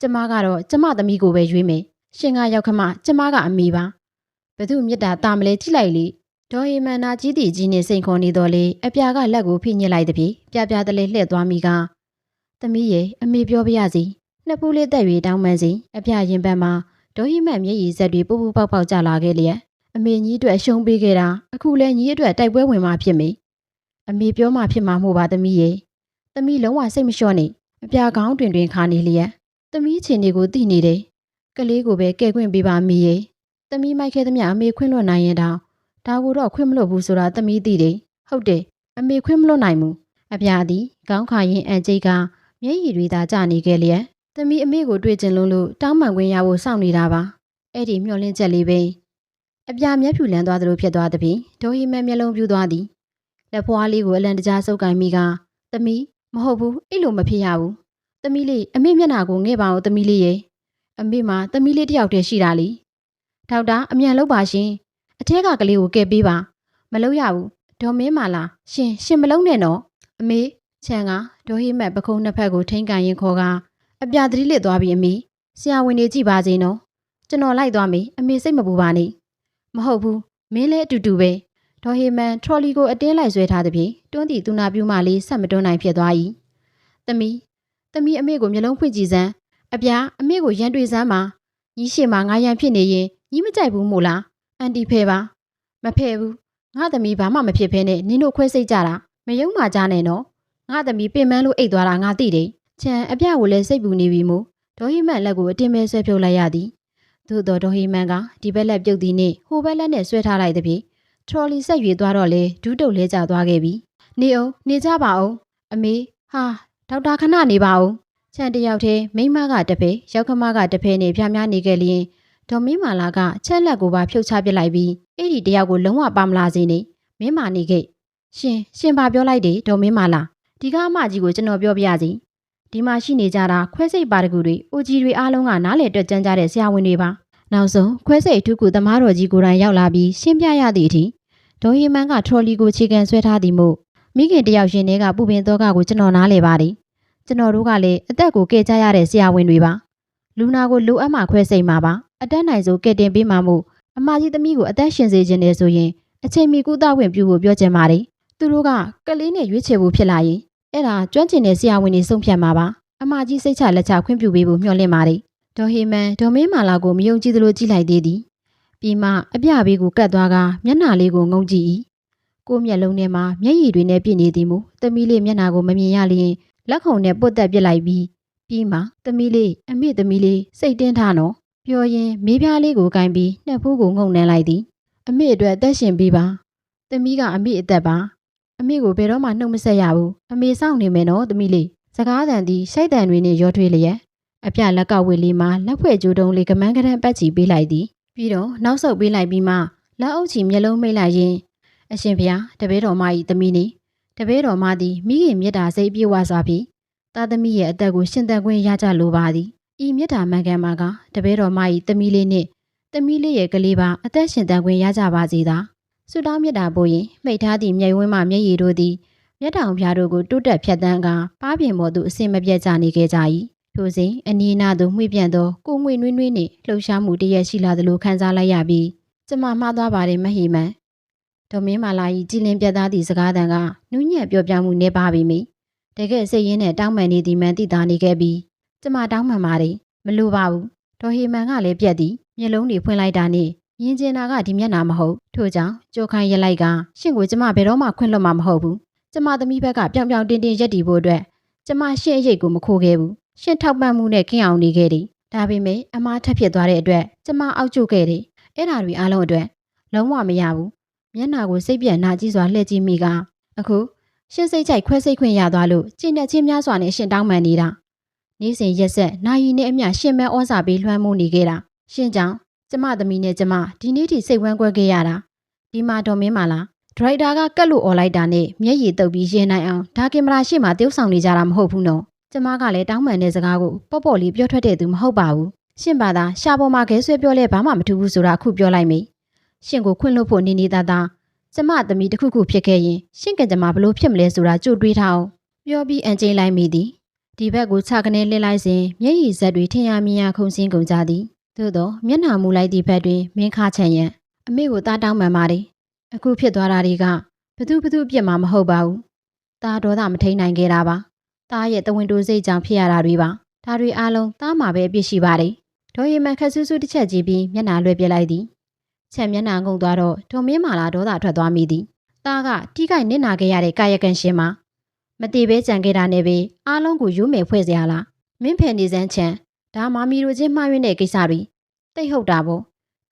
[SPEAKER 1] ့ကျမကတော့ကျမသမီးကိုပဲရွေးမယ်ရှင်ကရောက်ခမကျမကအမေပါဘသူမြတ်တာတာမလဲကြည့်လိုက်လေဒေါ်ဟီမန်နာကြီးတီကြီးနဲ့စိန်ခေါ်နေတော့လေအပြာကလက်ကိုဖိညစ်လိုက်သည်ပြပြတလေးလှည့်သွားမိကသမီးရဲ့အမေပြောပြရစီနှစ်ဖူးလေးတက်၍တောင်းပန်စီအပြရင်ပန်းမှာဒေါ်ဟီမန်မျက်ရည်ဆက်တွေပူပူပေါက်ပေါက်ကျလာခဲ့လျက်အမေကြီးအတွက်ရှုံးပေးခဲ့တာအခုလဲညီအတွက်တိုက်ပွဲဝင်မှဖြစ်မေအမေပြောမှဖြစ်မှာမို့ပါသမီးရဲ့သမီးလုံးဝစိတ်မလျှော့နဲ့အပြာကောင်းတွင်ခါနေလျက်သမီးချင်းတွေကိုသိနေတယ်ကလေးကိုပဲကဲခွင့်ပေးပါမေရဲ့သမီးမိုက်ခဲသမျှအမေခွင့်လွှတ်နိုင်ရင်တောင်ဒါကိုတော့ခွင့်မလွှတ်ဘူးဆိုတာသမီးသိတယ်ဟုတ်တယ်အမေခွင့်မလွှတ်နိုင်ဘူးအပြာသည်ခေါင်းခါရင်အန်ကျိတ်ကမျက်ရည်တွေသာကျနေခဲ့လျက်သမီးအမေကိုတွေ့ကျင်လို့တောင်းပန်ခွင့်ရဖို့စောင့်နေတာပါအဲ့ဒီမျှော်လင့်ချက်လေးပဲအပြာမျက်ဖြူလန်းသွားသလိုဖြစ်သွားသည်ဖြင့်ဒေါ်ဟီမန်မျက်လုံးပြူသွားသည်လက်ဖွားလေးကိုအလံတကြားဆုပ်ကိုင်မိကသမီးမဟုတ်ဘူးအဲ့လိုမဖြစ်ရဘူးသမီးလေးအမေမျက်နှာကိုငဲ့ပါအောင်သမီးလေးရဲ့အမေမှာသမီးလေးတယောက်တည်းရှိတာလေဒေါက်တာအမြန်လုပ်ပါရှင်အထက်ကကလေးကိုကဲပေးပါမလုပ်ရဘူးဒေါ်မင်းမာလာရှင်မလုပ်နဲ့နော်အမေချန်ကဒေါ်ဟိမတ်ပခုံးနှစ်ဖက်ကိုထိန်းကန်ရင်ခေါ်ကအပြာသတိလစ်သွားပြီးအမေ ဆရာဝန်တွေကြည့်ပါစေနော်ကျွန်တော်လိုက်သွားမေအမေစိတ်မပူပါနဲ့မဟုတ်ဘူးမင်းလည်းအတူတူပဲဒေါ်ဟေမန်ထရော်လီကိုအတင်းလိုက်ဆွဲထားသည်ဖြင့်တွန်းတီသူနာပြူမလေးဆက်မတွန်းနိုင်ဖြစ်သွား၏သမီးအမေကိုမျက်လုံးဖွင့်ကြည့်စမ်းအပြားအမေကိုရန်တွေ့စမ်းပါညီရှိမှငါရန်ဖြစ်နေရင်ညီမကြိုက်ဘူးမို့လားအန်တီဖဲပါမဖဲဘူးငါသမီးဘာမှမဖြစ်ဖဲနဲ့နင်တို့ခွဲစိတ်ကြတာမယုံမှကြားနဲ့နော်ငါသမီးပင်မန်းလို့အိတ်သွားတာငါသိတယ်ချန်အပြကိုလည်းစိတ်ပူနေပြီမို့ဒေါ်ဟီမန်လက်ကိုအတင်းပဲဆွဲဖြုတ်လိုက်ရသည်သို့တော်ဒေါ်ဟီမန်ကဒီဘက်လက်ပြုတ်သည်နှင့်ဟိုဘက်လက်နဲ့ဆွဲထားလိုက်သည်ဖြင့်ထရော်လီဆက်ရွေသွားတော့လေဒူးတုပ်လဲကျသွားခဲ့ပြီနေအောင်နေကြပါအောင်အမေဟာဒေါက်တာခဏနေပါအောင်ချန်တယောက်တည်းမိမကတဖဲရောက်ခမကတဖဲနေဖျားများနေခဲ့လျင်ဒေါ်မင်းမာလာကချက်လက်ကိုပါဖြုတ်ချပစ်လိုက်ပြီးအဲ့ဒီတယောက်ကိုလုံးဝပါမလာစေနဲ့မင်းမာနေခဲ့ရှင်ပါပြောလိုက်တယ်ဒေါ်မင်းမာလာဒီကအမကြီးကိုကျွန်တော်ပြောပြရစီဒီမှာရှိနေကြတာခွဲစိတ်ပါတကူတွေအိုကြီးတွေအားလုံးကနားလေတွက်ကြမ်းကြတဲ့ဆရာဝန်တွေပါနောက်ဆုံးခွဲစိတ်အထူးကူသမားတော်ကြီးကိုယ်တိုင်ရောက်လာပြီးရှင်းပြရသည့်အထိဒေါ်ဟီမန်ကထရော်လီကိုခြေကန်ဆွဲထားသည်မို့မိခင်တယောက်ရှင်တွေကပူပင်တော့ကကိုကျွန်တော်နားလေပါတယ်ကျွန်တော်တို့ကလည်းအသက်ကိုကယ်ကြရတဲ့ဆရာဝန်တွေပါလူနာကိုလိုအပ်မှခွဲစိတ်မှာပါအတက်နိုင်ဆုံးကယ်တင်ပေးမှာမို့အမကြီးသမီးကိုအသက်ရှင်စေခြင်းနဲ့ဆိုရင်အချိန်မီကုသခွင့်ပြုဖို့ပြောချင်ပါတယ်သူတို့ကကလေးနဲ့ရွေးချယ်ဖို့ဖြစ်လာရင်အဲ့ဒါကျွမ်းကျင်တဲ့ဆရာဝန်တွေဆုံးဖြတ်မှာပါအမကြီးစိတ်ချလက်ချခွင့်ပြုပေးဖို့မျှော်လင့်ပါတယ်ဒေါ်ဟေမန်ဒေါ်မင်းမာလာကိုမယုံကြည်သလိုကြည့်လိုက်သေးသည်ပြီးမှအပြဘေးကိုကတ်သွားကမျက်နှာလေးကိုငုံကြည့်၏ကိုမျက်လုံးထဲမှာမျက်ရည်တွေနဲ့ပြည့်နေသည်မို့သမီးလေးမျက်နှာကိုမမြင်ရလျင်လက်ခုံနဲ့ပုတ်တက်ပစ်လိုက်ပြီးမှသမီးလေးအမေသမီးလေးစိတ်တင်းထားနော်ပြောရင်မေးပြားလေးကိုကင်ပြီးနှက်ဖူးကိုငုံနှမ်းလိုက်သည်အမေအတွက်အသက်ရှင်ပေးပါသမီးကအမေအသက်ပါအမေကိုဘယ်တော့မှနှုတ်မဆက်ရဘူးအမေစောင့်နေမယ်နော်သမီးလေးစကားတန်သည်ရှိုက်တန်တွေနဲ့ရောထွေးလျက်အပြလက်ကဝေလေးမှာလက်ဖွဲ့ကြိုးတုံးလေးကမန်းကရန်ပတ်ချီပေးလိုက်သည်ပြီးတော့နောက်ဆုတ်ပေးလိုက်ပြီးမှလက်အုပ်ချီမျက်လုံးမိတ်လိုက်ရင်အရှင်ဘုရားတပည့်တော်မ၏သမီးနေတပည့်တော်မသည်မိခင်မြတ်တာစိတ်ပြေဝစွာဖြင့်သားသမီးရဲ့အသက်ကိုရှင်သန်ခွင့်ရကြလိုပါသည်ဤမြတ်တာမှန်ကန်မှာကတပည့်တော်မ၏သမီးလေးနှင့်သမီးလေးရဲ့ကလေးပါအသက်ရှင်သန်ခွင့်ရကြပါစေသာဆုတောင်းမြတ်တာပို့ရင်မိတ်ထားသည့်မြိတ်ဝင်းမှမျက်ရည်တို့သည်မျက်တောင်ဖျားတို့ကိုတိုးတက်ဖြတ်တန်းကာပါးပြင်ပေါ်သို့အစင်မပြတ်ကြနေခဲ့ကြ၏ထိုစဉ်အနီးနားသို့မှွေပြန့်သောကိုငွေနွေးနွေးနှင့်လှုပ်ရှားမှုတရက်ရှိလာသလိုခံစားလိုက်ရပြီးကျမမှားသွားပါတယ်မဟီမန်ဒေါ်မင်းမာလာ၏ကြည်လင်ပြတ်သားသည့်စကားသံကနူးညံ့ပြောပြမှုနေပါပြီမိတကယ်စိတ်ရင်းနဲ့တောင်းပန်နေသည်မှန်သိသာနေခဲ့ပြီးကျမတောင်းပန်ပါတယ်မလိုပါဘူးဒေါ်ဟီမန်ကလည်းပြက်သည်မျက်လုံးတွေဖွင့်လိုက်တာနဲ့မြင်ကျင်တာကဒီမျက်နှာမဟုတ်ထို့ကြောင့်ကြိုခိုင်းရလိုက်ကရှင့်ကိုကျမဘယ်တော့မှခွင့်လွှတ်မှာမဟုတ်ဘူးကျမသမီးဘက်ကပြောင်ပြောင်တင်းတင်းရက်တည်ဖို့အတွက်ကျမရှင့်အရေးကိုမခိုးခဲ့ဘူးရှင့်ထောက်ပံ့မှုနဲ့ခင်းအောင်နေခဲ့တယ်ဒါပေမဲ့အမားထပ်ဖြစ်သွားတဲ့အတွက်ကျမအောက်ကျခဲ့တယ်အဲ့ဒါတွေအားလုံးအတွက်လုံးဝမရဘူးမျက်နှာကိုစိတ်ပြက်နာကြည့်စွာလှည့်ကြည့်မိကအခုရှင့်စိတ်ကြိုက်ခွဲစိတ်ခွင့်ရသွားလို့ကျင့်တဲ့ချင်းများစွာနဲ့ရှင့်တောင်းပန်နေတာနေ့စဉ်ရက်ဆက်နိုင်ရီနဲ့အမျှရှင့်မဲဩစာပေးလွှမ်းမိုးနေခဲ့တာရှင့်ကြောင့်ကျမသမီးနဲ့ကျမဒီနေ့ထိစိတ်ဝမ်းကွဲခဲ့ရတာဒီမှာတော်မင်းပါလားဒရိုက်တာကကတ်လို့អော်လိုက်တာနဲ့မျက်ရည်တုပ်ပြီးရင်နိုင်အောင်ဒါကင်မရာရှေ့မှာတယောက်ဆောင်နေကြတာမဟုတ်ဘူးနော်ကျမကလည်းတောင်းပန်တဲ့စကားကိုပေါ့ပေါ့လေးပြောထွက်တဲ့သူမဟုတ်ပါဘူးရှင့်ပါသားရှာပေါ်မှာခဲဆွဲပြောလဲဘာမှမထူးဘူးဆိုတာအခုပြောလိုက်မိရှင့်ကိုခွင့်လွှတ်ဖို့နေနေသားသားကျမသမီးတစ်ခုခုဖြစ်ခဲ့ရင်ရှင့်ကကျမဘလို့ဖြစ်မလဲဆိုတာကြိုတွေးထားအောင်ပြောပြီးအန်ကျိန်လိုက်မိသည်ဒီဘက်ကိုခြာကနေလှည့်လိုက်စဉ်မျက်ရည်ဇက်တွေထင်ရမြင်ရခုန်ဆင်းကုန်ကြသည်သို့တော့မျက်နှာမူလိုက်သည့်ဘက်တွင်မင်းခါချန်ရန်အမေကိုတားတောင်းပန်ပါတယ်အခုဖြစ်သွားတာတွေကဘသူအပြစ်မှမဟုတ်ပါဘူးတားဒေါသမထိန်နိုင်ခဲ့တာပါတားရဲ့တဝင်းတိုးစိတ်ကြောင့်ဖြစ်ရတာတွေပါဒါတွေအားလုံးတားမှာပဲအပြစ်ရှိပါတယ်ဒေါ်ရီမန်ခက်ဆူးဆူးတစ်ချက်ကြည့်ပြီးမျက်နှာလွှဲပြလိုက်သည်ချက်မျက်နှာငုံသွားတော့ဒေါ်မင်းမာလာဒေါသထွက်သွားမိသည်တားကထိခိုက်နစ်နာခဲ့ရတဲ့ကာယကံရှင်မှာမတည်ပဲကြံခဲ့တာနဲ့ပဲအားလုံးကိုယူမယ်ဖွဲ့စရာလားမင်းဖယ်နေစမ်းချန်ဒါမာမီတို့ချင်းမှားယွင်းတဲ့ကိစ္စတွေတိတ်ဟုတ်တာပေါ့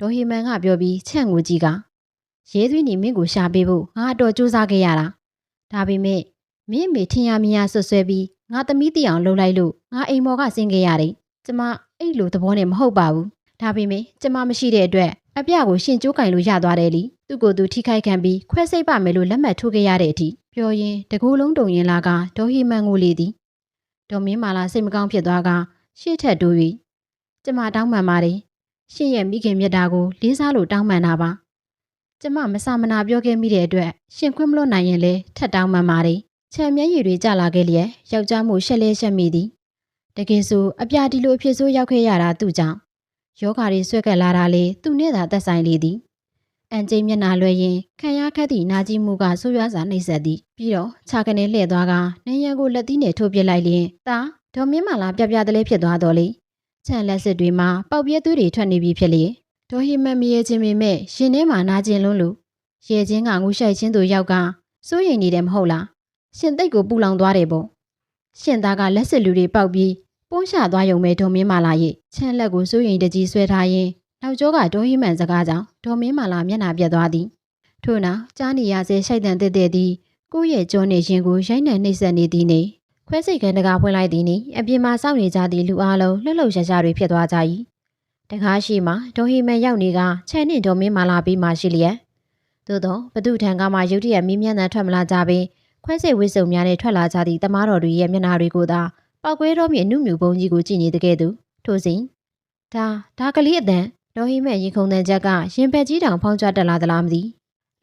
[SPEAKER 1] ဒေါ်ဟီမန်ကပြောပြီးချန့်ကိုကြီးကရဲသွင်းနေမင်းကိုရှာပေးဖို့ငါအတော်စူးစမ်းခဲ့ရတာဒါပေမဲ့မင်းအမေထင်ရမြင်ရဆွဆွဲပြီးငါသမီးတီအောင်လှုပ်လိုက်လို့ငါအိမ်မော်ကဆင်းခဲ့ရတယ်ကျမအဲ့လိုသဘောနဲ့မဟုတ်ပါဘူးဒါပေမဲ့ကျမမရှိတဲ့အတွက်အပြကိုရှင်ကျိုးကင်လို့ရသွားတယ်လीသူ့ကိုယ်သူထိခိုက်ခံပြီးခွဲစိတ်ပါမယ်လို့လက်မှတ်ထိုးခဲ့ရတဲ့အထိပြောရင်တကူလုံးတုံရင်လာကဒေါ်ဟီမန်ကိုလေသည်ဒေါ်မင်းမာလာစိတ်မကောင်းဖြစ်သွားကရှေ့ထက်တိုး၍ကျမတောင်းပန်ပါတယ်ရှင်ရဲ့မိခင်မြတ်တာကိုလေးစားလို့တောင်းပန်တာပါကျမမဆာမနာပြောခဲ့မိတဲ့အတွက်ရှင်ခွင့်မလွတ်နိုင်ရင်လည်းထပ်တောင်းပန်ပါတယ်ချံမျက်ရည်တွေကျလာခဲ့လျက်ယောက်ျားမို့ရှက်လဲရှက်မိသည် တကယ်ဆိုအပြာဒီလိုအဖြစ်ဆိုးရောက်ခဲ့ရတာသူ့ကြောင့်ယောဂါတွေဆွဲကပ်လာတာလေသူနဲ့သာသက်ဆိုင်လေသည်အန်ကျိမျက်နာလွှဲရင်ခံရခက်သည့်နာကျင်မှုကဆိုးရွားစွာနှိပ်စက်သည်ပြီးတော့ခြာကနေလှည့်သွားကနန်းရံကိုလက်သီးနဲ့ထိုးပစ်လိုက်လျင်သာဒေါ်မင်းမာလာပြပြတလဲဖြစ်သွားတော်လေခြံလက်စစ်တွေမှာပေါက်ပြဲသွေးတွေထွက်နေပြီဖြစ်လေဒေါ်ဟိမန်မရေချင်းပေမဲ့ရှင်ထဲမှာနာကျင်လွန်းလို့ရေချင်းကငူရှိုက်ချင်းသူရောက်ကစိုးရိမ်နေတယ်မဟုတ်လားရှင်သိတ်ကိုပူလောင်သွားတယ်ပေါ့ရှင်သားကလက်စစ်လူတွေပေါက်ပြီးပုံးချသွားရုံပဲဒေါ်မင်းမာလာရဲ့ခြံလက်ကိုစိုးရိမ်တကြီးဆွဲထားရင်နောက်ကျောကဒေါ်ဟိမန်စကားကြောင့်ဒေါ်မင်းမာလာမျက်နှာပြတ်သွားသည်ထို့နောက်ကြားနေရစေရှိုက်တန်တဲ့သည်ကိုယ့်ရဲ့ကြောနေရင်ကိုရိုက်နှံနှိပ်စက်နေသည်နေခွဲစိတ်ခန်းတကာဖွင့်လိုက်သည်နေအပြင်မှာစောင့်နေကြသည့်လူအလုံးလှုပ်လှုပ်ရှားရှားတွေဖြစ်သွားကြ၏တကားရှိမှဒေါ်ဟိမန်ရောက်နေကခြံနှင့်ဒေါ်မင်းမာလာပြီးမှရှိလျက်သို့သောဘသူထံကမှရုတ်တရက်မီးမြန်းတမ်းထွက်မလာကြပင်ခွဲစိတ်ဝိစုံများနဲ့ထွက်လာကြသည့်တမားတော်တွေရဲ့မျက်နှာတွေကိုသာပောက်ကွဲတော်မြင့်နှုတ်မြူပုံကြီးကိုကြည့်နေတကယ်သူထို့စဉ်ဒါကလေးအတန်ဒေါ်ဟိမန်ရင်ခုန်တဲ့ချက်ကရင်ပက်ကြီးတောင်ဖောင်းကြတက်လာသလားမသိ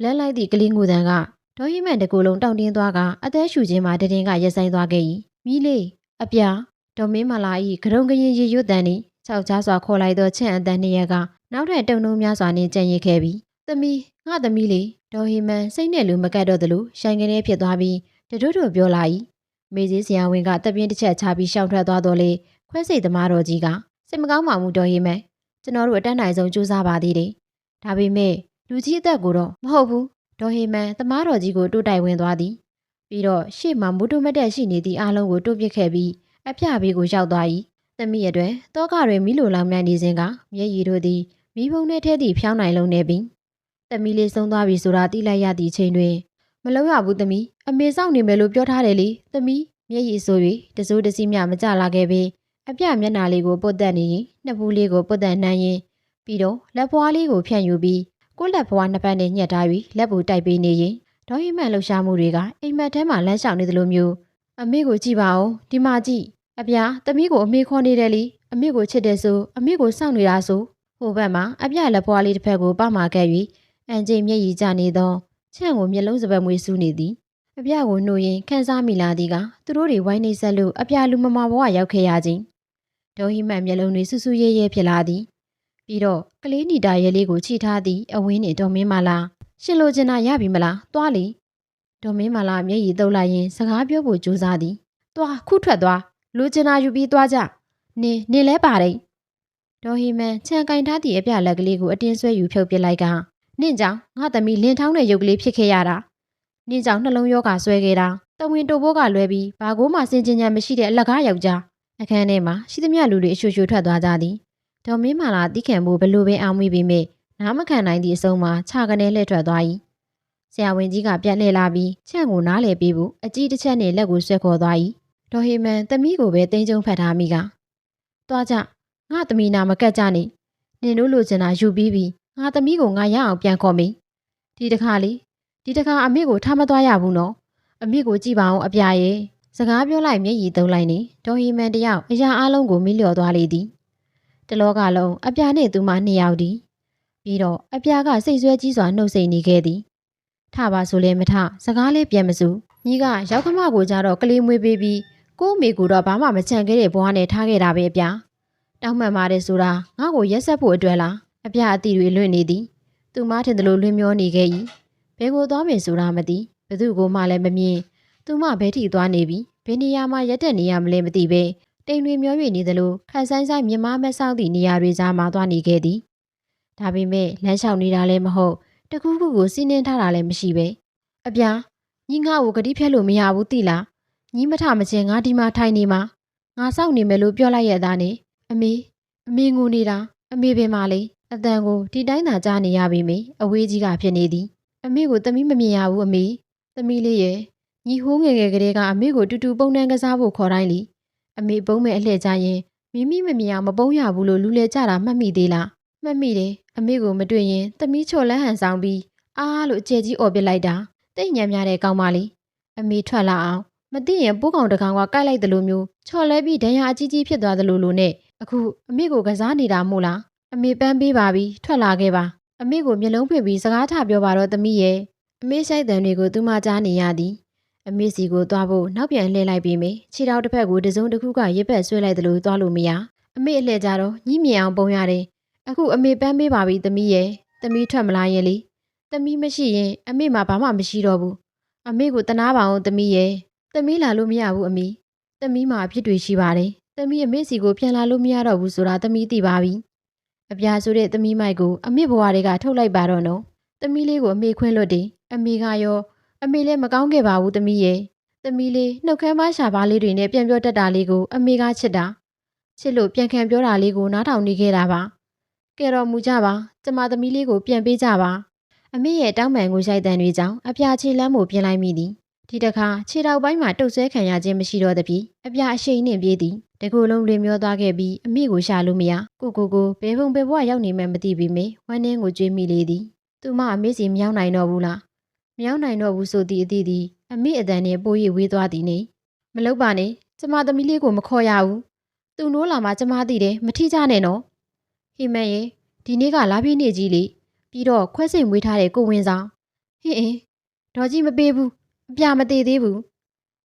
[SPEAKER 1] လက်လိုက်သည့်ကလေးငူတန်ကဒေါ်ဟိမန်တကူလုံးတောင့်တင်းသွားကအသက်ရှူခြင်းမှာတည်င်းကရက်ဆိုင်သွားခဲ့၏မီးလေးအပြာဒေါ်မင်းမာလာ၏ကရုံကရင်ရေရွတ်တန်နှင့်ခြောက်ကြားစွာခေါ်လိုက်သောချင့်အတန်နှစ်ရက်ကနောက်ထပ်တုံနှုံးများစွာနှင့်ကြံ့ရစ်ခဲ့ပြီးသမီးငါသမီးလေးဒေါ်ဟိမန်စိတ်နဲ့လူမကတ်တော့သလိုရှိုင်ကနေဖြစ်သွားပြီးတတို့တို့ပြောလာ၏မေကြီးဆရာဝန်ကတပ်ပြင်းတစ်ချက်ချပြီးရှောင်ထွက်သွားတော့လေခွဲစိတ်သမားတော်ကြီးကစိတ်မကောင်းမှမူဒေါ်ဟိမန်ကျွန်တော်တို့အတန်းနိုင်ဆုံးကြိုးစားပါသေးတယ်ဒါပေမဲ့လူကြီးအသက်ကိုတော့မဟုတ်ဘူးဒေါ်ဟိမန်သမားတော်ကြီးကိုတိုးတိုက်ဝင်သွားသည်ပြီးတော့ရှေ့မှာမူတိုမတ်တက်ရှိနေသည့်အားလုံးကိုတိုးပစ်ခဲ့ပြီးအဖျဘေးကိုရောက်သွား၏သမီးအတွက်တောကတွင်မီးလိုလောင်မြိုင်နေစဉ်ကမျက်ရည်တို့သည်မီးပုံးထဲထဲသည့်ဖျောင်းနိုင်လုံးနေပြီးသမီးလေးဆုံးသွားပြီဆိုတာသိလိုက်ရသည့်အချိန်တွင်မလုံရဘူးသမီးအမေစောင့်နေမယ်လို့ပြောထားတယ်လေသမီးမျက်ရည်ဆို၍တစိုးတစည်းမြမကြလာခဲ့ပေအပြမျက်နှာလေးကိုပုတ်တက်နေရင်နှစ်ဖူးလေးကိုပုတ်တက်နှမ်းရင်ပြီးတော့လက်ဖွားလေးကိုဖြန့်ယူပြီးကိုလက်ဖွားနှစ်ပတ်နဲ့ညှက်ထားပြီးလက်ပူတိုက်ပေးနေရင်ဒေါ်ဟိမန်လှူရှားမှုတွေကအိမ်မက်ထဲမှာလမ်းလျှောက်နေသလိုမျိုးအမေကိုကြည့်ပါဦးဒီမှာကြည့်အပြသမီးကိုအမေခေါ်နေတယ်လေအမေကိုချစ်တယ်ဆိုအမေကိုစောင့်နေတာဆိုဟိုဘက်မှာအပြလက်ဖွားလေးတစ်ဖက်ကိုပမာခဲ့၍အန်ကျိမျက်ရည်ကျနေသောချန့်ကိုမျက်လုံးစပတ်မွေးစူးနေသည်အပြကိုနှိုးရင်ခန်းစားမိလာသည်ကသူတို့တွေဝိုင်းနေဆက်လို့အပြလူမမာဘဝရောက်ခဲ့ရခြင်းဒေါ်ဟိမန်မျက်လုံးတွေဆူဆူရဲရဲဖြစ်လာသည်ပြီးတော့ကလေးနီတာရဲလေးကိုချိထားသည်အဝင်းနဲ့ဒေါ်မင်းမာလာရှင်လိုချင်တာရပြီမလားသွားလေဒေါ်မင်းမာလာမျက်ရည်တုပ်လိုက်ရင်စကားပြောဖို့ကြိုးစားသည်သွားခုထွက်သွားလိုချင်တာယူပြီးသွားကြနင်လဲပါတယ်ဒေါ်ဟိမန်ခြံကင်ထားသည့်အပြလက်ကလေးကိုအတင်းဆွဲယူဖြုတ်ပစ်လိုက်ကနင့်ကြောင့်ငါသမီးလင်ထောင်းတဲ့ရုပ်ကလေးဖြစ်ခဲ့ရတာနင့်ကြောင့်နှလုံးရောဂါဆွဲခဲ့တာတဝင်းတိုဘိုးကလွဲပြီးဘာကိုမှစင်ကြင်ညာမရှိတဲ့အလကားယောက်ျားအခန်းထဲမှာရှိသမျှလူတွေအရှူရှူထွက်သွားကြသည်ဒေါ်မင်းမာလာတိခံမှုဘလို့ပင်အောင်မိပေမဲ့နားမခံနိုင်သည့်အဆုံးမှာခြာကနေလှည့်ထွက်သွား၏ဆရာဝန်ကြီးကပြန်လှည့်လာပြီးချန့်ကိုနားလည်ပြီးဘူးအကြီးတစ်ချက်နဲ့လက်ကိုဆွဲခေါ်သွား၏ဒေါ်ဟိမန်သမီးကိုပဲတင်းကျုံဖတ်ထားမိကသွားကြငါသမီးနာမကတ်ကြနေနင်တို့လိုချင်တာယူပြီးပြီငါသမီးကိုငါရအောင်ပြန်ခေါ်မိဒီတခါအမေကိုထားမသွားရဘူးနော်အမေကိုကြည့်ပါအောင်အပြာရဲ့စကားပြောလိုက်မျက်ရည်သုံးလိုက်နေဒေါ်ဟိမန်တယောက်အရာအလုံးကိုမိလျော်သွားလေသည်တလောကလုံးအပြာနဲ့သူမနှစ်ယောက်သည်ပြီးတော့အပြာကစိတ်ဆွဲကြီးစွာနှုတ်ဆက်နေခဲ့သည်ထပါဆိုလဲမထစကားလဲပြန်မစုညီကရောက်ခမကိုကြတော့ကလေးမွေးပေးပြီးကို့အမေကိုတော့ဘာမှမချန်ခဲ့တဲ့ဘွားနဲ့ထားခဲ့တာပဲအပြာတောင်းမှန်ပါတယ်ဆိုတာငါ့ကိုရက်ဆက်ဖို့အတွက်လားအပြာအတီတွေလွင့်နေသည်သူမထင်တယ်လို့လွင့်မျောနေခဲ့၏ဘယ်ကိုသွားမယ်ဆိုတာမသိဘသူကိုမှလည်းမမြင်သူမဘဲထီသွားနေပြီဘယ်နေရာမှာရက်တက်နေရမလဲမသိပဲတိမ်တွေမျော၍နေသလိုခက်ဆိုင်ဆိုင်မြမမဆောက်သည့်နေရာတွေကြားမှာသွားနေခဲ့သည်ဒါပေမဲ့လမ်းလျှောက်နေတာလည်းမဟုတ်တကူးကူကိုစီးနှင်းထားတာလည်းမရှိပဲအပြာညီငါ့ကိုဂတိဖြတ်လို့မရဘူးသိလားညီမထမချင်းငါဒီမှာထိုင်နေမှာငါစောင့်နေမယ်လို့ပြောလိုက်ရတာနဲ့အမေငိုနေတာအမေပင်ပါလေအတန်ကိုဒီတိုင်းသာကြားနေရပြီမေအဝေးကြီးကဖြစ်နေသည်အမေကိုသမီးမမြင်ရဘူးအမေသမီးလေးရဲ့ညီဟိုးငယ်ငယ်ကလေးကအမေကိုတူတူပုံနှံကစားဖို့ခေါ်တိုင်းလीအမေပုံးမဲ့အလှည့်ကြရင်မိမိမမြင်အောင်မပုံးရဘူးလို့လူလေကြတာမှတ်မိသေးလားမှတ်မိတယ်အမေကိုမတွေ့ရင်သမီးချော်လန်းဟန်ဆောင်ပြီးအားလို့အကျဲကြီးអော်ပစ်လိုက်တာတိတ်ညံများတဲ့ကောင်းပါလေအမေထွက်လာအောင်မသိရင်ပိုးကောင်တကောင်ကကိုက်လိုက်သလိုမျိုးချော်လဲပြီးဒဏ်ရာအကြီးကြီးဖြစ်သွားသလိုလိုနဲ့အခုအမေကိုကစားနေတာမို့လားအမေပန်းပေးပါပြီထွက်လာခဲ့ပါအမေကိုမျက်လုံးဖွင့်ပြီးစကားထပြောပါတော့သမီးရဲ့အမေရှိုက်တန်တွေကိုသူမကြားနေရသည် အမေစီကိုသွားဖို့နောက်ပြန်လှည့်လိုက်ပြီးမေခြေထောက်တစ်ဖက်ကိုတစုံတစ်ခုကရစ်ပတ်ဆွဲလိုက်သလိုသွားလို့မရအမေအလှည့်ကြတော့ညှိမြင်အောင်ပုံရတယ်အခုအမေပန်းပေးပါပြီသမီးရဲ့သမီးထွက်မလာရင်လေသမီးမရှိရင်အမေမှာဘာမှမရှိတော့ဘူးအမေကိုတနာပါအောင်သမီးရဲ့သမီးလာလို့မရဘူးအမေသမီးမှာအဖြစ်တွေရှိပါတယ်သမီးအမေစီကိုပြန်လာလို့မရတော့ဘူးဆိုတာသမီးသိပါပြီအပြာဆိုတဲ့သမီးမိုက်ကိုအမေဘဝတွေကထုတ်လိုက်ပါတော့နော်သမီးလေးကိုအမေခွင့်လွတ်တယ်အမေကရောအမေလည်းမကောင်းခဲ့ပါဘူးသမီးရဲ့သမီးလေးနှုတ်ခမ်းမရှာပါလေးတွေနဲ့ပြန်ပြောတတ်တာလေးကိုအမေကချစ်တာချစ်လို့ပြန်ခံပြောတာလေးကိုနားထောင်နေခဲ့တာပါကဲတော့မူကြပါကျမသမီးလေးကိုပြန်ပေးကြပါအမေရဲ့တောင်းပန်ကိုရိုက်တံတွေကြောင့်အပြာခြေလမ်းကိုပြင်လိုက်မိသည်ဒီတခါခြေထောက်ပိုင်းမှာတုတ်ဆွဲခံရခြင်းမရှိတော့သဖြင့်အပြာအရှိန်နှင့်ပြေးသည်တကူလုံးလင်းမျောသွားခဲ့ပြီးအမေကိုရှာလို့မရကိုဘယ်ပုံဘယ်ဘဝရောက်နေမှမသိပေမယ့်ဝမ်းနှင်းကိုကြွေးမိလေသည်သူမအမေစီမရောက်နိုင်တော့ဘူးလားမရောက်နိုင်တော့ဘူးဆိုသည့်အသည့်သည်အမေအတန်နဲ့ပိုးရဝေးသွားသည်နေမလုပ်ပါနဲ့ကျမသမီးလေးကိုမခေါ်ရဘူးသူနိုးလာမှကျမသိတယ်မထိကြနဲ့နော်ဟိမန်ရဲ့ဒီနေ့ကလာပြည့်နေ့ကြီးလေပြီးတော့ခွဲစိတ်မွေးထားတဲ့ကိုဝင်းဆောင်ဟင်းဒေါ်ကြီးမပေးဘူးအပြာမသေးသေးဘူး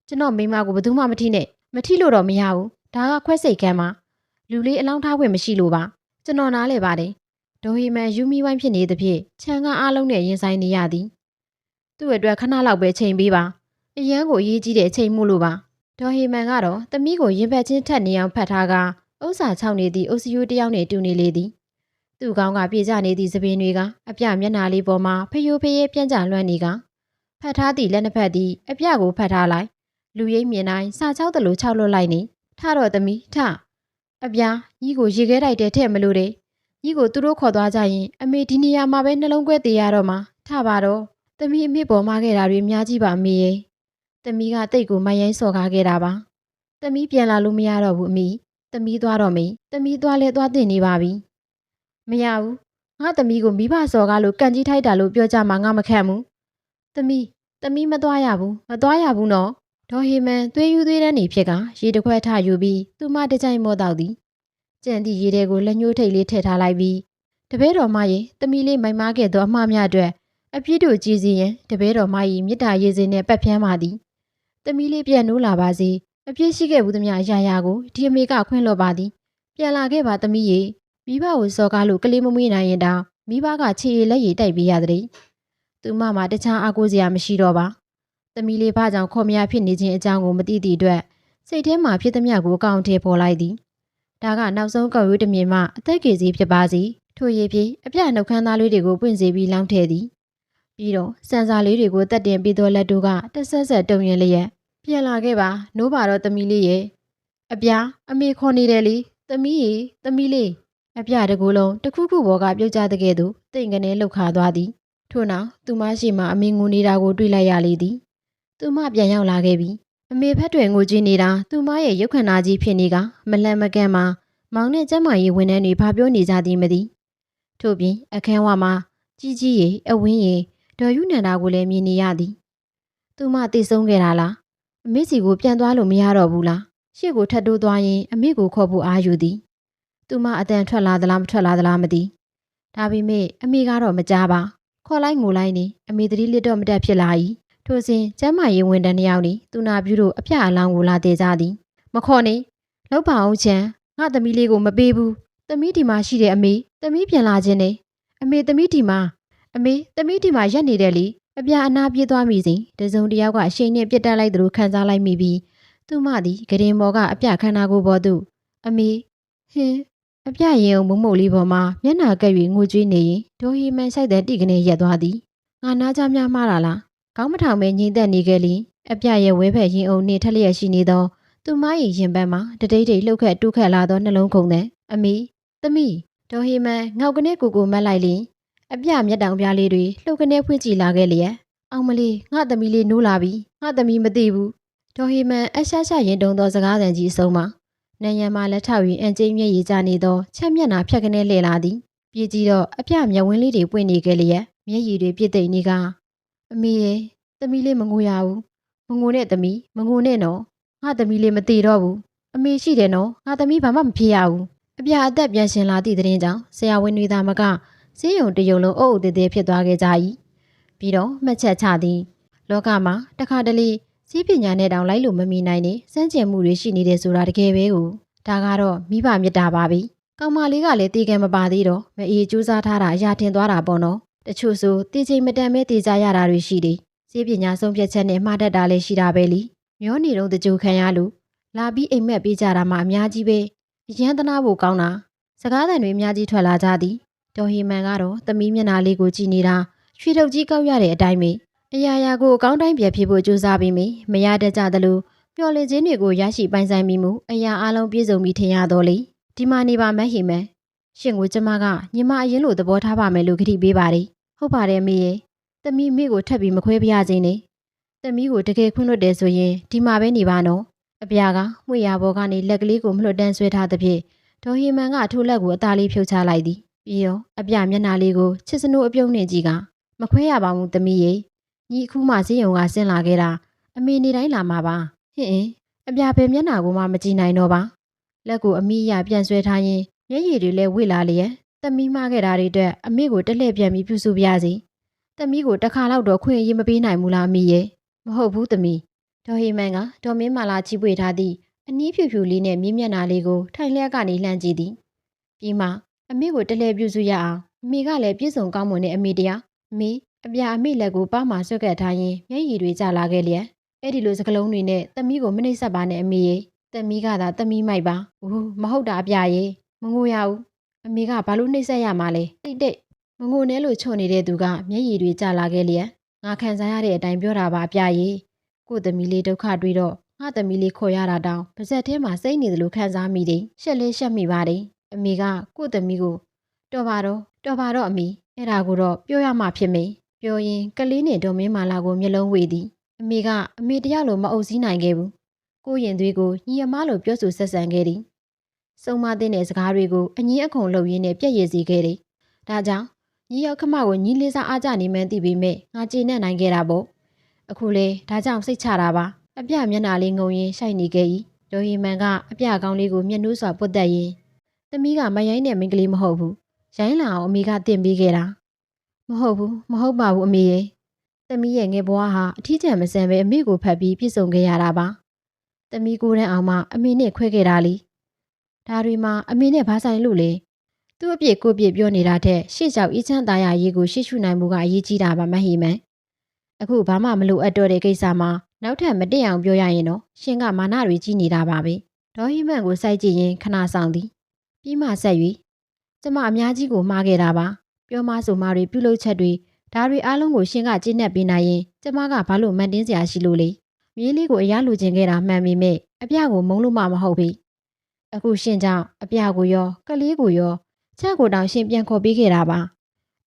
[SPEAKER 1] ကျွန်တော်မိမကိုဘယ်သူမှမထိနဲ့မထိလို့တော့မရဘူးဒါကခွဲစိတ်ကမ်းမှာလူလေးအလောင်းထားခွင့်မရှိလို့ပါကျွန်တော်နားလဲပါတယ်ဒေါ်ဟိမန်ယူမီဝိုင်းဖြစ်နေသဖြင့်ခြံကအားလုံးနဲ့ရင်ဆိုင်နေရသည်သူ့အတွက်ခဏလောက်ပဲချိန်ပေးပါအရန်ကိုအရေးကြီးတဲ့အချိန်မှုလို့ပါဒေါ်ဟိမန်ကတော့သမီးကိုရင်ဘတ်ချင်းထက်နေအောင်ဖတ်ထားကဥစ္စာချောင်းနေသည့်အုပ်စီယိုတယောက်နဲ့တူနေလေသည်သူ့ကောင်းကပြေကျနေသည့်သပင်တွေကအပြမျက်နာလေးပေါ်မှာဖယိုဖယဲပြန့်ကျလွှမ်းနေကဖတ်ထားသည့်လက်နှစ်ဖက်သည်အပြကိုဖတ်ထားလိုက်လူရိပ်မြင်တိုင်းစာချောက်တလို့ခြောက်လွတ်လိုက်နေထတော့သမီးထအပြညီကိုရေခဲတိုက်တဲ့ထဲ့မလို့တဲ့ညီကိုသူတို့ခေါ်သွားကြရင်အမေဒီနေရာမှာပဲနှလုံးကွဲသေးရတော့မှာထပါတော့သမီးအမေပေါ်မှာခဲ့တာတွေအများကြီးပါအမေရဲ့သမီးကတိတ်ကိုမရိုင်းစော်ကားခဲ့တာပါသမီးပြန်လာလို့မရတော့ဘူးအမေသမီးသွားတော့မေသမီးသွားလဲသွားတင်နေပါပြီမရဘူးငါသမီးကိုမိဘစော်ကားလို့ကန်ကြီးထိုက်တာလို့ပြောကြမှာငါမခံဘူးသမီးမသွားရဘူးနော်ဒေါ်ဟေမန်သွေးယူသွေးတန်းနေဖြစ်ကရေတစ်ခွက်ထယူပြီးသူမတကြိုင်မော့တော့သည်ကြံသည့်ရေထဲကိုလက်ညှိုးထိတ်လေးထည့်ထားလိုက်ပြီးတပည့်တော်မရဲ့သမီးလေးမိုင်မားခဲ့သောအမှားများအတွက်အပြစ်တို့ကြည်စီရင်တပည့်တော်မ၏မေတ္တာရေးစင်းနဲ့ပတ်ဖြန်းပါသည်သမီးလေးပြန်နိုးလာပါစေအပြစ်ရှိခဲ့ဘူးသမျှအရာရာကိုဒီအမေကခွင့်လွှတ်ပါသည်ပြန်လာခဲ့ပါသမီးရေမိဘကိုစော်ကားလို့ကလေးမမွေးနိုင်ရင်တောင်မိဘကခြေရည်လက်ရည်တိုက်ပေးရသည်သူမမှာတခြားအားကိုးစရာမရှိတော့ပါသမီးလေးဘာကြောင့်ခေါ်မရဖြစ်နေခြင်းအကြောင်းကိုမသိသည့်အတွက်စိတ်ထဲမှာဖြစ်သမျှကိုအကောင့်ထဲပေါ်လိုက်သည်ဒါကနောက်ဆုံးကောက်ရိုးတစ်မြင်မှအသက်ကြီးစီဖြစ်ပါစီထိုရည်ပြေအပြနှုတ်ခမ်းသားလေးတွေကိုပွင့်စေပြီးလောင်းထည့်သည်ပြီးတော့စံစာလေးတွေကိုတက်တင်ပြီးသောလက်တို့ကတဆက်ဆက်တုံရင်လျက်ပြန်လာခဲ့ပါနိုးပါတော့သမီးလေးရဲ့အပြအမေခေါ်နေတယ်လေသမီးလေးအပြတကူလုံးတစ်ခုခုပေါ်ကပြုတ်ကျတဲ့ကဲ့သို့တိမ်ကနေလှုပ်ခါသွားသည်ထို့နောက်သူမရှိမှအမေငိုနေတာကိုတွေ့လိုက်ရလေသည်သူမပြန်ရောက်လာခဲ့ပြီအမေဖက်တွေငိုကြည့်နေတာသူမရဲ့ရုပ်ခန္ဓာကြီးဖြစ်နေကမလန့်မကန့်မှာမောင်နဲ့ကျမကြီးဝန်ထမ်းတွေဘာပြောနေကြသည်မသိထို့ပြင်အခန်းဝမှာကြီးရီအဝင်းရီဒေါ်ယူနန္ဒာကိုလည်းမြင်နေရသည်သူမတည်ဆုံးခဲ့တာလားအမေစီကိုပြန်သွားလို့မရတော့ဘူးလားရှေ့ကိုထပ်တိုးသွားရင်အမေကိုခေါ်ဖို့အားယူသည်သူမအတန်ထွက်လာသလားမထွက်လာသလားမသိဒါပေမဲ့အမေကတော့မကြားပါခေါ်လိုက်ငိုလိုက်နေအမေသတိလစ်တော့မတက်ဖြစ်လာ၏ထိုစဉ်ကျမ်းမာရေးဝန်ထမ်းတစ်ယောက်နေသူနာပြုတို့အပြအလောင်းကိုလာတည်ကြသည်မခေါ်နေလောက်ပါအောင်ချမ်းငါသမီးလေးကိုမပေးဘူးသမီးဒီမှာရှိတယ်အမေသမီးပြန်လာခြင်းနဲ့အမေသမီးဒီမှာရက်နေတယ်လေအပြအနာပြေးသွားမိစဉ်တစုံတစ်ယောက်ကအရှိန်နဲ့ပြစ်တက်လိုက်သလိုခံစားလိုက်မိပြီးသူမသည်ဂရင်မော်ကအပြခန္ဓာကိုယ်ပေါ်သို့အမေဟင်းအပြရင်အောင်မုံမုတ်လေးပေါ်မှာမျက်နှာကပ်၍ငိုကြွေးနေရင်ဒိုဟီမန်ဆိုင်တဲ့တိကနေရက်သွားသည်ငါနာကြများမှားတာလားခေါင်းမထောင်ပဲငိမ့်သက်နေခဲ့လျင်အပြရဲ့ဝဲဖက်ရင်အောင်နှင့်ထက်လျက်ရှိနေသောသူမ၏ရင်ပန်းမှာတတိတ်တိတ်လှုပ်ခတ်တူးခတ်လာသောနှလုံးခုန်တဲ့အမေသမီးဒေါ်ဟီမန်ငေါက်ကနေကိုမတ်လိုက်လျင်အပြမျက်တောင်ပြားလေးတွေလှုပ်ကနေဖွင့်ကြည့်လာခဲ့လျက်အောင်မလေးငါသမီးလေးနိုးလာပြီငါသမီးမသိဘူးဒေါ်ဟီမန်အရှာရှာရင်တုံသောစကားသံကြီးအဆုံးမှာနန်ရံမှာလက်ထောက်၍အန်ကျိမျက်ရည်ကျနေသောချက်မျက်နှာဖြတ်ကနေလှည့်လာသည်ပြေးကြည့်တော့အပြမျက်ဝန်းလေးတွေပွင့်နေခဲ့လျက်မျက်ရည်တွေပြည့်သိမ့်နေကအမေရဲ့သမီးလေးမငိုရဘူးမငိုနဲ့သမီးမငိုနဲ့နော်ငါသမီးလေးမသေးတော့ဘူးအမေရှိတယ်နော်ငါသမီးဘာမှမဖြစ်ရဘူးအပြအသက်ပြန်ရှင်လာသည့်တဲ့ကြောင့်ဆရာဝန်တွေသာမကဆေးရုံတရုံလုံးအုပ်အုပ်သေးသေးဖြစ်သွားခဲ့ကြ၏ပြီးတော့မှတ်ချက်ချသည်လောကမှာတခါတလေ စီးပညာနဲ့တောင်လိုက်လို့မမီနိုင်နေစမ်းကြံမှုတွေရှိနေတယ်ဆိုတာတကယ်ပဲကိုဒါကတော့မိဘမြတ်တာပါပဲကောင်မလေးကလည်းတေကံမပါသေးတော့မအေးကြိုးစားထားတာအရာထင်သွားတာပေါ့နော်တချို့ဆိုတေချိန်မတန်မဲတေကြရတာတွေရှိတယ်စီးပညာဆုံးဖြတ်ချက်နဲ့မှားတတ်တာလည်းရှိတာပဲလीမျောနေတော့တကြိုခံရလို့လာပြီးအိမ်မက်ပေးကြတာမှအများကြီးပဲအရန်သနာဖို့ကောင်းတာစကားသံတွေအများကြီးထွက်လာကြသည်ဒေါ်ဟီမန်ကတော့သမီးမျက်နှာလေးကိုကြည့်နေတာရွှေထုတ်ကြီးကောက်ရတဲ့အတိုင်းပဲအရာရာကိုအကောင်းတိုင်းပြဖြစ်ဖို့ကြိုးစားပြီးမိမရတတ်ကြသလိုပျော်လင့်ခြင်းတွေကိုရရှိပိုင်ဆိုင်မိမှုအရာအလုံးပြည့်စုံပြီးထင်ရတော့လေဒီမှာနေပါမဟီမန်ရှင်ကိုကျမကညီမအရင်လိုသဘောထားပါမယ်လို့ခတိပေးပါတယ်ဟုတ်ပါတယ်မေရဲ့သမီးမိကိုထပ်ပြီးမခွဲပြရခြင်းနဲ့သမီးကိုတကယ်ခွင့်လွှတ်တယ်ဆိုရင်ဒီမှာပဲနေပါနော်အပြာကမှွေရဘောကနေလက်ကလေးကိုမလွတ်တမ်းဆွဲထားသဖြင့်ဒေါ်ဟီမန်ကထိုးလက်ကိုအသားလေးဖြုတ်ချလိုက်သည်ပြီးတော့အပြမျက်နှာလေးကိုချစ်စနိုးအပြုံးနဲ့ကြီးကမခွဲရပါဘူးသမီးရဲ့ညီအခုမှဈေးရုံကဆင်းလာခဲ့တာအမေနေတိုင်းလာမှာပါဟင်အပြပဲမျက်နှာကိုမှမကြည့်နိုင်တော့ပါလက်ကိုအမိရပြန်ဆွဲထားရင်မျက်ရည်တွေလည်းဝေ့လာလျက်သမီးမခဲ့တာတွေအတွက်အမေကိုတက်လှည့်ပြန်ပြီးပြုစုပြရစီသမီးကိုတစ်ခါတော့ခွင့်ရေးမပေးနိုင်ဘူးလားအမေရဲ့မဟုတ်ဘူးသမီးဒေါ်ဟီမန်ကဒေါ်မင်းမာလာချီးပွေထားသည့်အနီးဖြူဖြူလေးနဲ့မြင်းမျက်နှာလေးကိုထိုင်လျက်ကနေလှမ်းကြည့်သည်ပြီးမှအမေကိုတက်လှည့်ပြုစုရအောင်အမေကလည်းပြည့်စုံကောင်းမွန်တဲ့အမေတရားအမေအပြအမေလက်ကိုပါမှဆွတ်ကပ်ထားရင်မျက်ရည်တွေကျလာခဲ့လျက်အဲ့ဒီလိုစကလုံးတွေနဲ့သမီးကိုမနှိပ်စက်ပါနဲ့အမေရဲ့သမီးကသာသမီးမိုက်ပါဦးမဟုတ်တာအပြရဲ့မငိုရဘူးအမေကဘာလို့နှိပ်စက်ရမှာလဲတိတ်မငိုနဲ့လို့ချွတ်နေတဲ့သူကမျက်ရည်တွေကျလာခဲ့လျက်ငါခံစားရတဲ့အတိုင်းပြောတာပါအပြရဲ့ကို့သမီးလေးဒုက္ခတွေ့တော့ငါသမီးလေးခေါ်ရတာတောင်ပါဇက်ထဲမှာစိတ်နေတယ်လို့ခံစားမိတယ်ရှက်လေးရှက်မိပါတယ်အမေကကို့သမီးကိုတော်ပါတော့အမေအဲ့ဒါကိုတော့ပြောရမှဖြစ်မေပြောရင်ကလေးနဲ့ဒေါ်မင်းမာလာကိုမျက်လုံးဝေသည်အမေကအမေတယောက်လိုမအုပ်စည်းနိုင်ခဲ့ဘူးကိုရင်သွေးကိုညီအမလိုပြောဆိုဆက်ဆံခဲ့သည်စုံမတဲ့စကားတွေကိုအငင်းအခုံလုပ်ရင်းနဲ့ပြက်ရည်စီခဲ့တယ်ဒါကြောင့်ညီရောက်ခမကိုညီလေးစားအားကြနေမှန်းသိပေမဲ့ငါကျေနပ်နိုင်ခဲ့တာပေါ့အခုလေဒါကြောင့်စိတ်ချတာပါအပြမျက်နှာလေးငုံရင်းရှိုက်နေခဲ့၏ဒေါ်ဟီမန်ကအပြကောင်းလေးကိုမျက်နှာစွာပုတ်တက်ရင်းသမီးကမရိုင်းတဲ့မိန်းကလေးမဟုတ်ဘူးရိုင်းလာအောင်အမေကတင်ပေးခဲ့တာမဟုတ်ပါဘူးအမေရဲ့သမီးရဲ့ငယ်ဘွားဟာအထီးကျန်မဆန်ပဲအမေကိုဖတ်ပြီးပြစ်ဆုံခဲ့ရတာပါသမီးကိုယ်တန်းအောင်မှအမေနဲ့ခွဲခဲ့တာလေဒါတွေမှာအမေနဲ့ဘာဆိုင်လို့လဲသူ့အပြစ်ကိုပြစ်ပြောနေတာတဲ့ရှေ့ကြောက်အေးချမ်းသားရရေးကိုရှေ့ရှုနိုင်မှုကအရေးကြီးတာပါမဟီမန်အခုဘာမှမလိုအပ်တော့တဲ့ကိစ္စမှာနောက်ထပ်မတည့်အောင်ပြောရရင်တော့ရှင်ကမာနတွေကြီးနေတာပါပဲဒေါ်ဟီမန်ကိုစိုက်ကြည့်ရင်ခဏဆောင်သည်ပြီးမှဆက်၍ကျမအများကြီးကိုမှားခဲ့တာပါပြောမဆိုမတွေပြုလုပ်ချက်တွေဒါတွေအားလုံးကိုရှင်ကကျင့်နှက်ပေးနိုင်ရင်ကျမကဘာလို့မန်တင်းစရာရှိလို့လဲမြေးလေးကိုအရလိုချင်ခဲ့တာမှန်ပေမဲ့အပြကိုမုန်းလို့မှမဟုတ်ပြီအခုရှင်ကြောင့်အပြကိုရောကလေးကိုရောချက်ကိုတောင်ရှင်ပြန်ခေါ်ပေးခဲ့တာပါ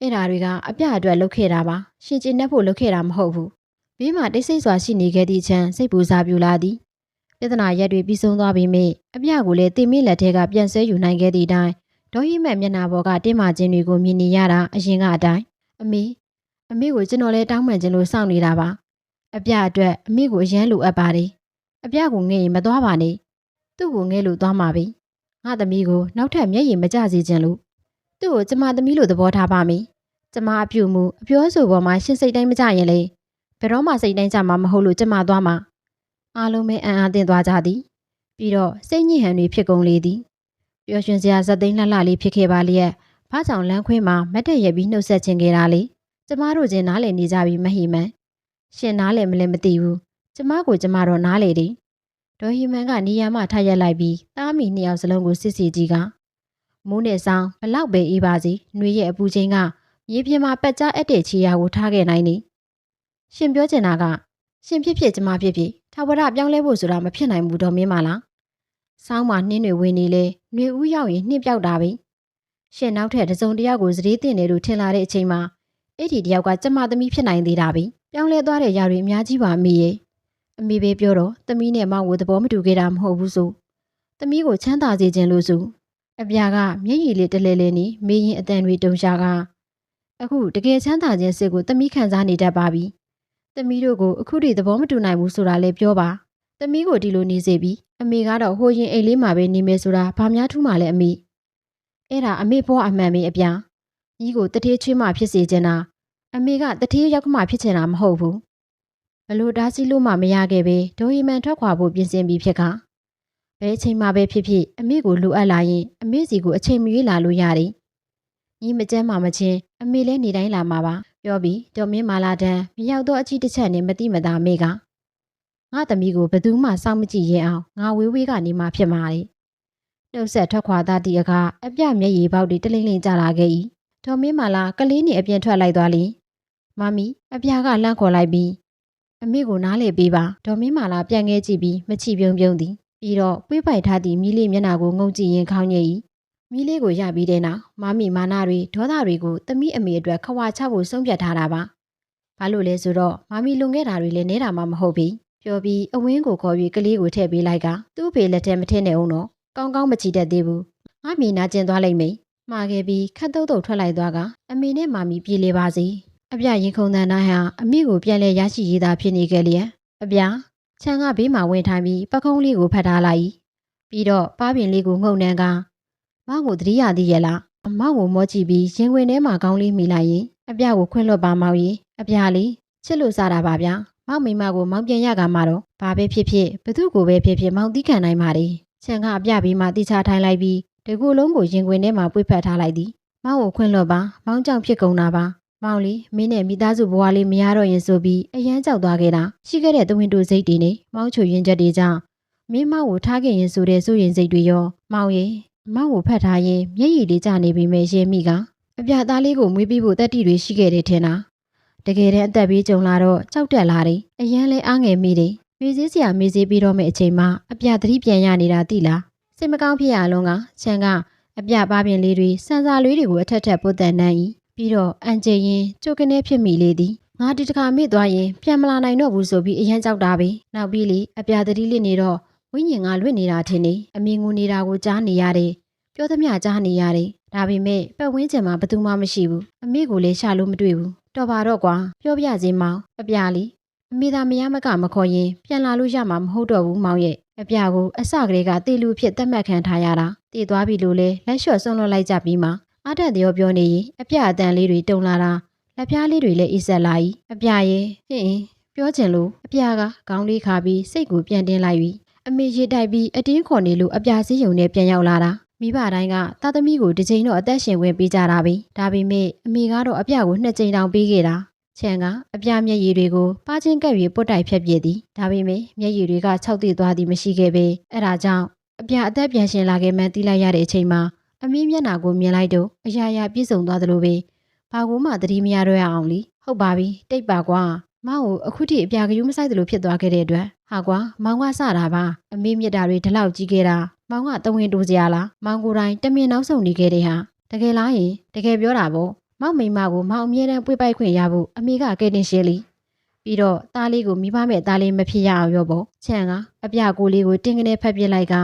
[SPEAKER 1] အဲ့ဒါတွေကအပြအတွက်လုပ်ခဲ့တာပါရှင်ကျင့်နှက်ဖို့လုပ်ခဲ့တာမဟုတ်ဘူးဘေးမှာတိတ်ဆိတ်စွာရှိနေခဲ့သည့်ချမ်းစိတ်ပူစားပြူလာသည်ပြဿနာရက်တွေပြီးဆုံးသွားပေမဲ့အပြကိုလည်းတင်မင်းလက်ထဲကပြန်ဆဲယူနိုင်ခဲ့သည့်အတိုင်းဒေါ်ဟိမက်မျက်နှာပေါ်ကတင်းမာခြင်းတွေကိုမြင်နေရတာအရင်ကအတိုင်းအမေကိုကျွန်တော်လည်းတောင်းပန်ခြင်းလို့စောင့်နေတာပါအပြအတွက်အမေကိုအရန်လိုအပ်ပါတယ်အပြကိုငဲ့ရင်မသွားပါနဲ့သူ့ကိုငဲ့လို့သွားမှာပဲငါသမီးကိုနောက်ထပ်မျက်ရည်မကျစေခြင်းလို့သူ့ကိုကျမသမီးလိုသဘောထားပါမယ်ကျမအပြုမှုအပြောဆိုပေါ်မှာရှင်းစိတ်တိုင်းမကြရင်လေဘယ်တော့မှစိတ်တိုင်းကြမှာမဟုတ်လို့ကျမသွားမှာအားလုံးပဲအံ့အားသင့်သွားကြသည်ပြီးတော့စိတ်ညစ်ဟန်တွေဖြစ်ကုန်လေသည်ပျော်ရွှင်စရာဇက်သိန်းလှလှလေးဖြစ်ခဲ့ပါလျက်ဘာကြောင့်လမ်းခွဲမှာမတ်တက်ရက်ပြီးနှုတ်ဆက်ခြင်းခဲ့တာလေကျမတို့ချင်းနားလည်နေကြပြီမဟီမန်ရှင်နားလည်မလဲမသိဘူးကျမကိုကျမတော့နားလေတယ်ဒေါ်ဟီမန်ကနေရာမှထားရက်လိုက်ပြီးသားမီနှစ်ယောက်စလုံးကိုစစ်စီကြီးကမိုးနဲ့ဆောင်ဘလောက်ပဲအေးပါစေနှွေရဲ့အပူချင်းကမြေပြင်မှာပက်ကြားအပ်တဲ့ခြေရာကိုထားခဲ့နိုင်နေရှင်ပြောချင်တာကရှင်ဖြစ်ကျမဖြစ်ထာဝရပြောင်းလဲဖို့ဆိုတာမဖြစ်နိုင်ဘူးတော့မင်းမလားဆောင်းမှာနှင်းတွေဝင်နေလေနှွေဦးရောက်ရင်နှင်းပြောက်တာပဲရှင်နောက်ထပ်တစုံတယောက်ကိုစရေးတင်တယ်လို့ထင်လာတဲ့အချိန်မှာအဲ့ဒီတယောက်ကကျမသမီးဖြစ်နိုင်သေးတာပဲပြောင်းလဲသွားတဲ့ຢာတွေအများကြီးပါအမေရဲ့အမေပဲပြောတော့သမီးနဲ့မောင်ကိုသဘောမတူခဲ့တာမဟုတ်ဘူးဆိုသမီးကိုချမ်းသာစေခြင်းလို့ဆိုအပြာကမျက်ရည်လေးတလဲလဲနေမေးရင်အတန်တွေတုံရှာကအခုတကယ်ချမ်းသာခြင်းစစ်ကိုသမီးခံစားနေတတ်ပါပြီသမီးတို့ကိုအခုထိသဘောမတူနိုင်ဘူးဆိုတာလည်းပြောပါသမီးကိုဒီလိုနေစေပြီးအမေကတော့ဟိုရင်အိမ်လေးမှာပဲနေမယ်ဆိုတာဘာများထူးမှလဲအမေအဲ့ဒါအမေဘွားအမှန်ပဲအပြာညီကိုတထေးချွေးမှဖြစ်စေချင်တာအမေကတထေးရောက်မှဖြစ်ချင်တာမဟုတ်ဘူး ဘလို့တားဆီးလို့မှမရခဲ့ပဲဒေါ်ဟီမန်ထွက်ခွာဖို့ပြင်ဆင်ပြီးဖြစ်ခါဘယ်အချိန်မှပဲဖြစ်ဖြစ်အမေကိုလိုအပ်လာရင်အမေစီကိုအချိန်မရွေးလာလို့ရတယ်ညီမကျန်းမှမချင်းအမေလည်းနေတိုင်းလာမှာပါပြောပြီးဒေါ်မင်းမာလာတန်းမရောက်တော့အချီတစ်ချက်နဲ့မတိမတာမေကငါသမီးကိုဘယ်သူမှစောင့်မကြည့်ရင်အောင်ငါဝေးဝေးကနေမှဖြစ်မှာလေနှုတ်ဆက်ထွက်ခွာသားတီအခါအပြမျက်ရည်ပေါက်တွေတလိမ့်လိမ့်ကျလာခဲ့၏ဒေါ်မင်းမာလာကလေးနဲ့အပြင်ထွက်လိုက်သွားလေမမီအပြကလှမ်းခေါ်လိုက်ပြီးအမေကိုနားလေပေးပါဒေါ်မင်းမာလာပြန်ငဲကြည့်ပြီးမချီပြုံပြုံသည်ပြီးတော့ပွေးပိုက်ထားသည့်မီးလေးမျက်နှာကိုငုံကြည့်ရင်ခေါင်းညိတ်၏မီးလေးကိုရပြီးတဲ့နောက်မမီမာနာတွေဒေါသတွေကိုသမီးအမေအတွက်ခွာချဖို့ဆုံးဖြတ်ထားတာပါဘာလို့လဲဆိုတော့မမီလွန်ခဲ့တာတွေလည်းနဲတာမှမဟုတ်ပြီပြောပြီးအဝင်းကိုခေါ်ပြီးကလေးကိုထည့်ပေးလိုက်ကသူ့ဖေလက်ထဲမထည့်နဲ့အောင်တော့ကောင်းကောင်းမချီတတ်သေးဘူးငါမြေနာကျင်သွားလိုက်မိမှာခဲ့ပြီးခတ်တုတ်တုတ်ထွက်လိုက်သွားကအမေနဲ့မမီပြေးလေပါစီအပြရင်ခုန်တန်တိုင်းဟာအမိကိုပြန်လဲရရှိရေးသားဖြစ်နေကြလျက်အပြချမ်းကဘေးမှာဝင်ထိုင်ပြီးပကုံးလေးကိုဖတ်ထားလိုက်ပြီးတော့ပါးပင်လေးကိုငုံနှန်းကမောင်ကိုသတိရသေးရဲ့လားအမောင်ကိုမောကြည့်ပြီးရင်ခွင်ထဲမှာကောင်းလေးမိလိုက်ရင်အပြကိုခွင့်လွတ်ပါမောင်ကြီးအပြလေးချစ်လို့စားတာပါဗျာမောင်မိမကိုမောင်ပြန်ရကမှတော့ဘာပဲဖြစ်ဖြစ်ဘသူကိုပဲဖြစ်ဖြစ်မောင်တီးခံနိုင်ပါလေချမ်းကအပြဘေးမှာတိချထိုင်လိုက်ပြီးတကူလုံးကိုရင်ခွင်ထဲမှာပွေ့ဖက်ထားလိုက်သည်မောင်ကိုခွင့်လွတ်ပါမောင်ကြောင့်ဖြစ်ကုန်တာပါမောင်လေးမင်းနဲ့မိသားစုဘဝလေးမရတော့ရင်ဆိုပြီးအရန်ကြောက်သွားခဲ့တာရှိခဲ့တဲ့သဝင်းတို့စိတ်တွေနဲ့မောင်ချွေရင်ချက်တွေကြောင့်မင်းမောင်ကိုထားခဲ့ရင်ဆိုတဲ့စိုးရင်စိတ်တွေရောမောင်ရဲ့မောင်ကိုဖတ်ထားရင်မျက်ရည်လေးကျနေပြီမဲ့ရဲမိကအပြသားလေးကိုမွေးပြီးဖို့တက်တီတွေရှိခဲ့တယ်ထင်တာတကယ်တမ်းအသက်ဘေးကြုံလာတော့ကြောက်တက်လာတယ်အရန်လဲအားငယ်မိတယ်မေးစည်းစရာမေးစည်းပြီးတော့မဲ့အချိန်မှာအပြသတိပြန်ရနေတာသိလားစိတ်မကောင်းဖြစ်ရလုံးကချမ်းကအပြပါပင်လေးတွေစံစာလေးတွေကိုအထက်ထက်ပုတ်တန်နှံ့၏ပြီးတော့အန်ကျရင်ကြိုကနေဖြစ်မိလေသည်ငါဒီတခါမေ့သွားရင်ပြန်မလာနိုင်တော့ဘူးဆိုပြီးအရန်ကြောက်တာပဲနောက်ပြီးလေအပြသတိလစ်နေတော့ဝိညာဉ်ကလွတ်နေတာထင်နေအမြင်ငူနေတာကိုကြားနေရတယ်ပြောသမျှကြားနေရတယ်ဒါပေမဲ့ပတ်ဝန်းကျင်မှာဘယ်သူမှမရှိဘူးအမေကိုလည်းရှာလို့မတွေ့ဘူးတော်ပါတော့ကွာပြောပြစေမောင်အပြလေးအမေသာမရမကမခေါ်ရင်ပြန်လာလို့ရမှာမဟုတ်တော့ဘူးမောင်ရဲ့အပြကိုအစကလေးကတေလူဖြစ်တတ်မှတ်ခံထားရတာတည်သွားပြီလို့လဲလက်လျှော့ဆုံးလွတ်လိုက်ကြပြီးမှအားတက်တရောပြောနေရင်အပြအတန်လေးတွေတုံလာတာလက်ပြားလေးတွေလည်းအိဆက်လာ၏အပြရဲ့ဟင်းပြောချင်လို့အပြကခေါင်းလေးခါပြီးစိတ်ကိုပြန်တင်းလိုက်ပြီအမေရေတိုက်ပြီးအတင်းခေါ်နေလို့အပြစည်းယုံနဲ့ပြန်ရောက်လာတာမိဘတိုင်းကသားသမီးကိုတစ်ချိန်တော့အသက်ရှင်ဝင်ပေးကြတာပဲဒါပေမဲ့အမေကတော့အပြကို2ချိန်တောင်ပေးခဲ့တာချန်ကအပြမျက်ရည်တွေကိုပါချင်းကပ်၍ပုတ်တိုက်ဖြတ်ပြစ်သည်ဒါပေမဲ့မျက်ရည်တွေကခြောက်သိသွားသည်မရှိခဲ့ပဲအဲ့ဒါကြောင့်အပြအသက်ပြန်ရှင်လာခဲ့မှန်းသိလိုက်ရတဲ့အချိန်မှာအမေမျက်နှာကိုမြင်လိုက်တော့အရာရာပြည့်စုံသွားသလိုပဲဘာကိုမှသတိမရတော့ရအောင်လीဟုတ်ပါပြီတိတ်ပါကွာမောင်ကိုအခုထိအပြကယူမဆိုင်သလိုဖြစ်သွားခဲ့တဲ့အတွက်ဟာကွာမောင်ကစတာပါအမေမြစ်တာတွေဒီလောက်ကြီးခဲ့တာမောင်ကတဝင်းတိုးစရာလားမောင်ကိုယ်တိုင်တမင်နောက်ဆုံးနေခဲ့တဲ့ဟာတကယ်လားယင်တကယ်ပြောတာပေါ့မောင်မိမကိုမောင်အမြဲတမ်းပွေပိုက်ခွင့်ရဖို့အမေကကဲတင်ရှင်းလीပြီးတော့သားလေးကိုမိဘမဲ့သားလေးမဖြစ်ရအောင်ရောပေါ့ချန်ကအပြကိုလေးကိုတင်းကနေဖက်ပြစ်လိုက်က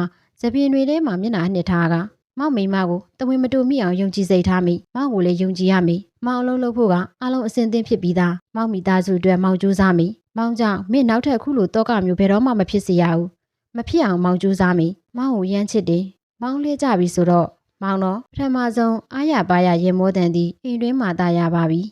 [SPEAKER 1] သပင်တွေထဲမှာမျက်နှာနှစ်ထားကမောင်မိမကိုတဝင်းမတူမိအောင်ယုံကြည်စိတ်ထားမိမောင်ကိုလည်းယုံကြည်ရမိမောင်အလုံးလုံးဖို့ကအလုံးအစင်သင်းဖြစ်ပြီးသားမောင်မိသားစုအတွက်မောင်ကြိုးစားမိမောင်ကြောင့်မင်းနောက်ထပ်ခုလိုတော့ကမျိုးဘယ်တော့မှမဖြစ်စေရဘူးမဖြစ်အောင်မောင်ကြိုးစားမိမောင်ကိုရမ်းချစ်တယ်မောင်လေးကြပြီဆိုတော့မောင်တော့ပထမဆုံးအားရပါရရင်မောတန်သည်အိမ်တွင်းမှာတာရပါပြီ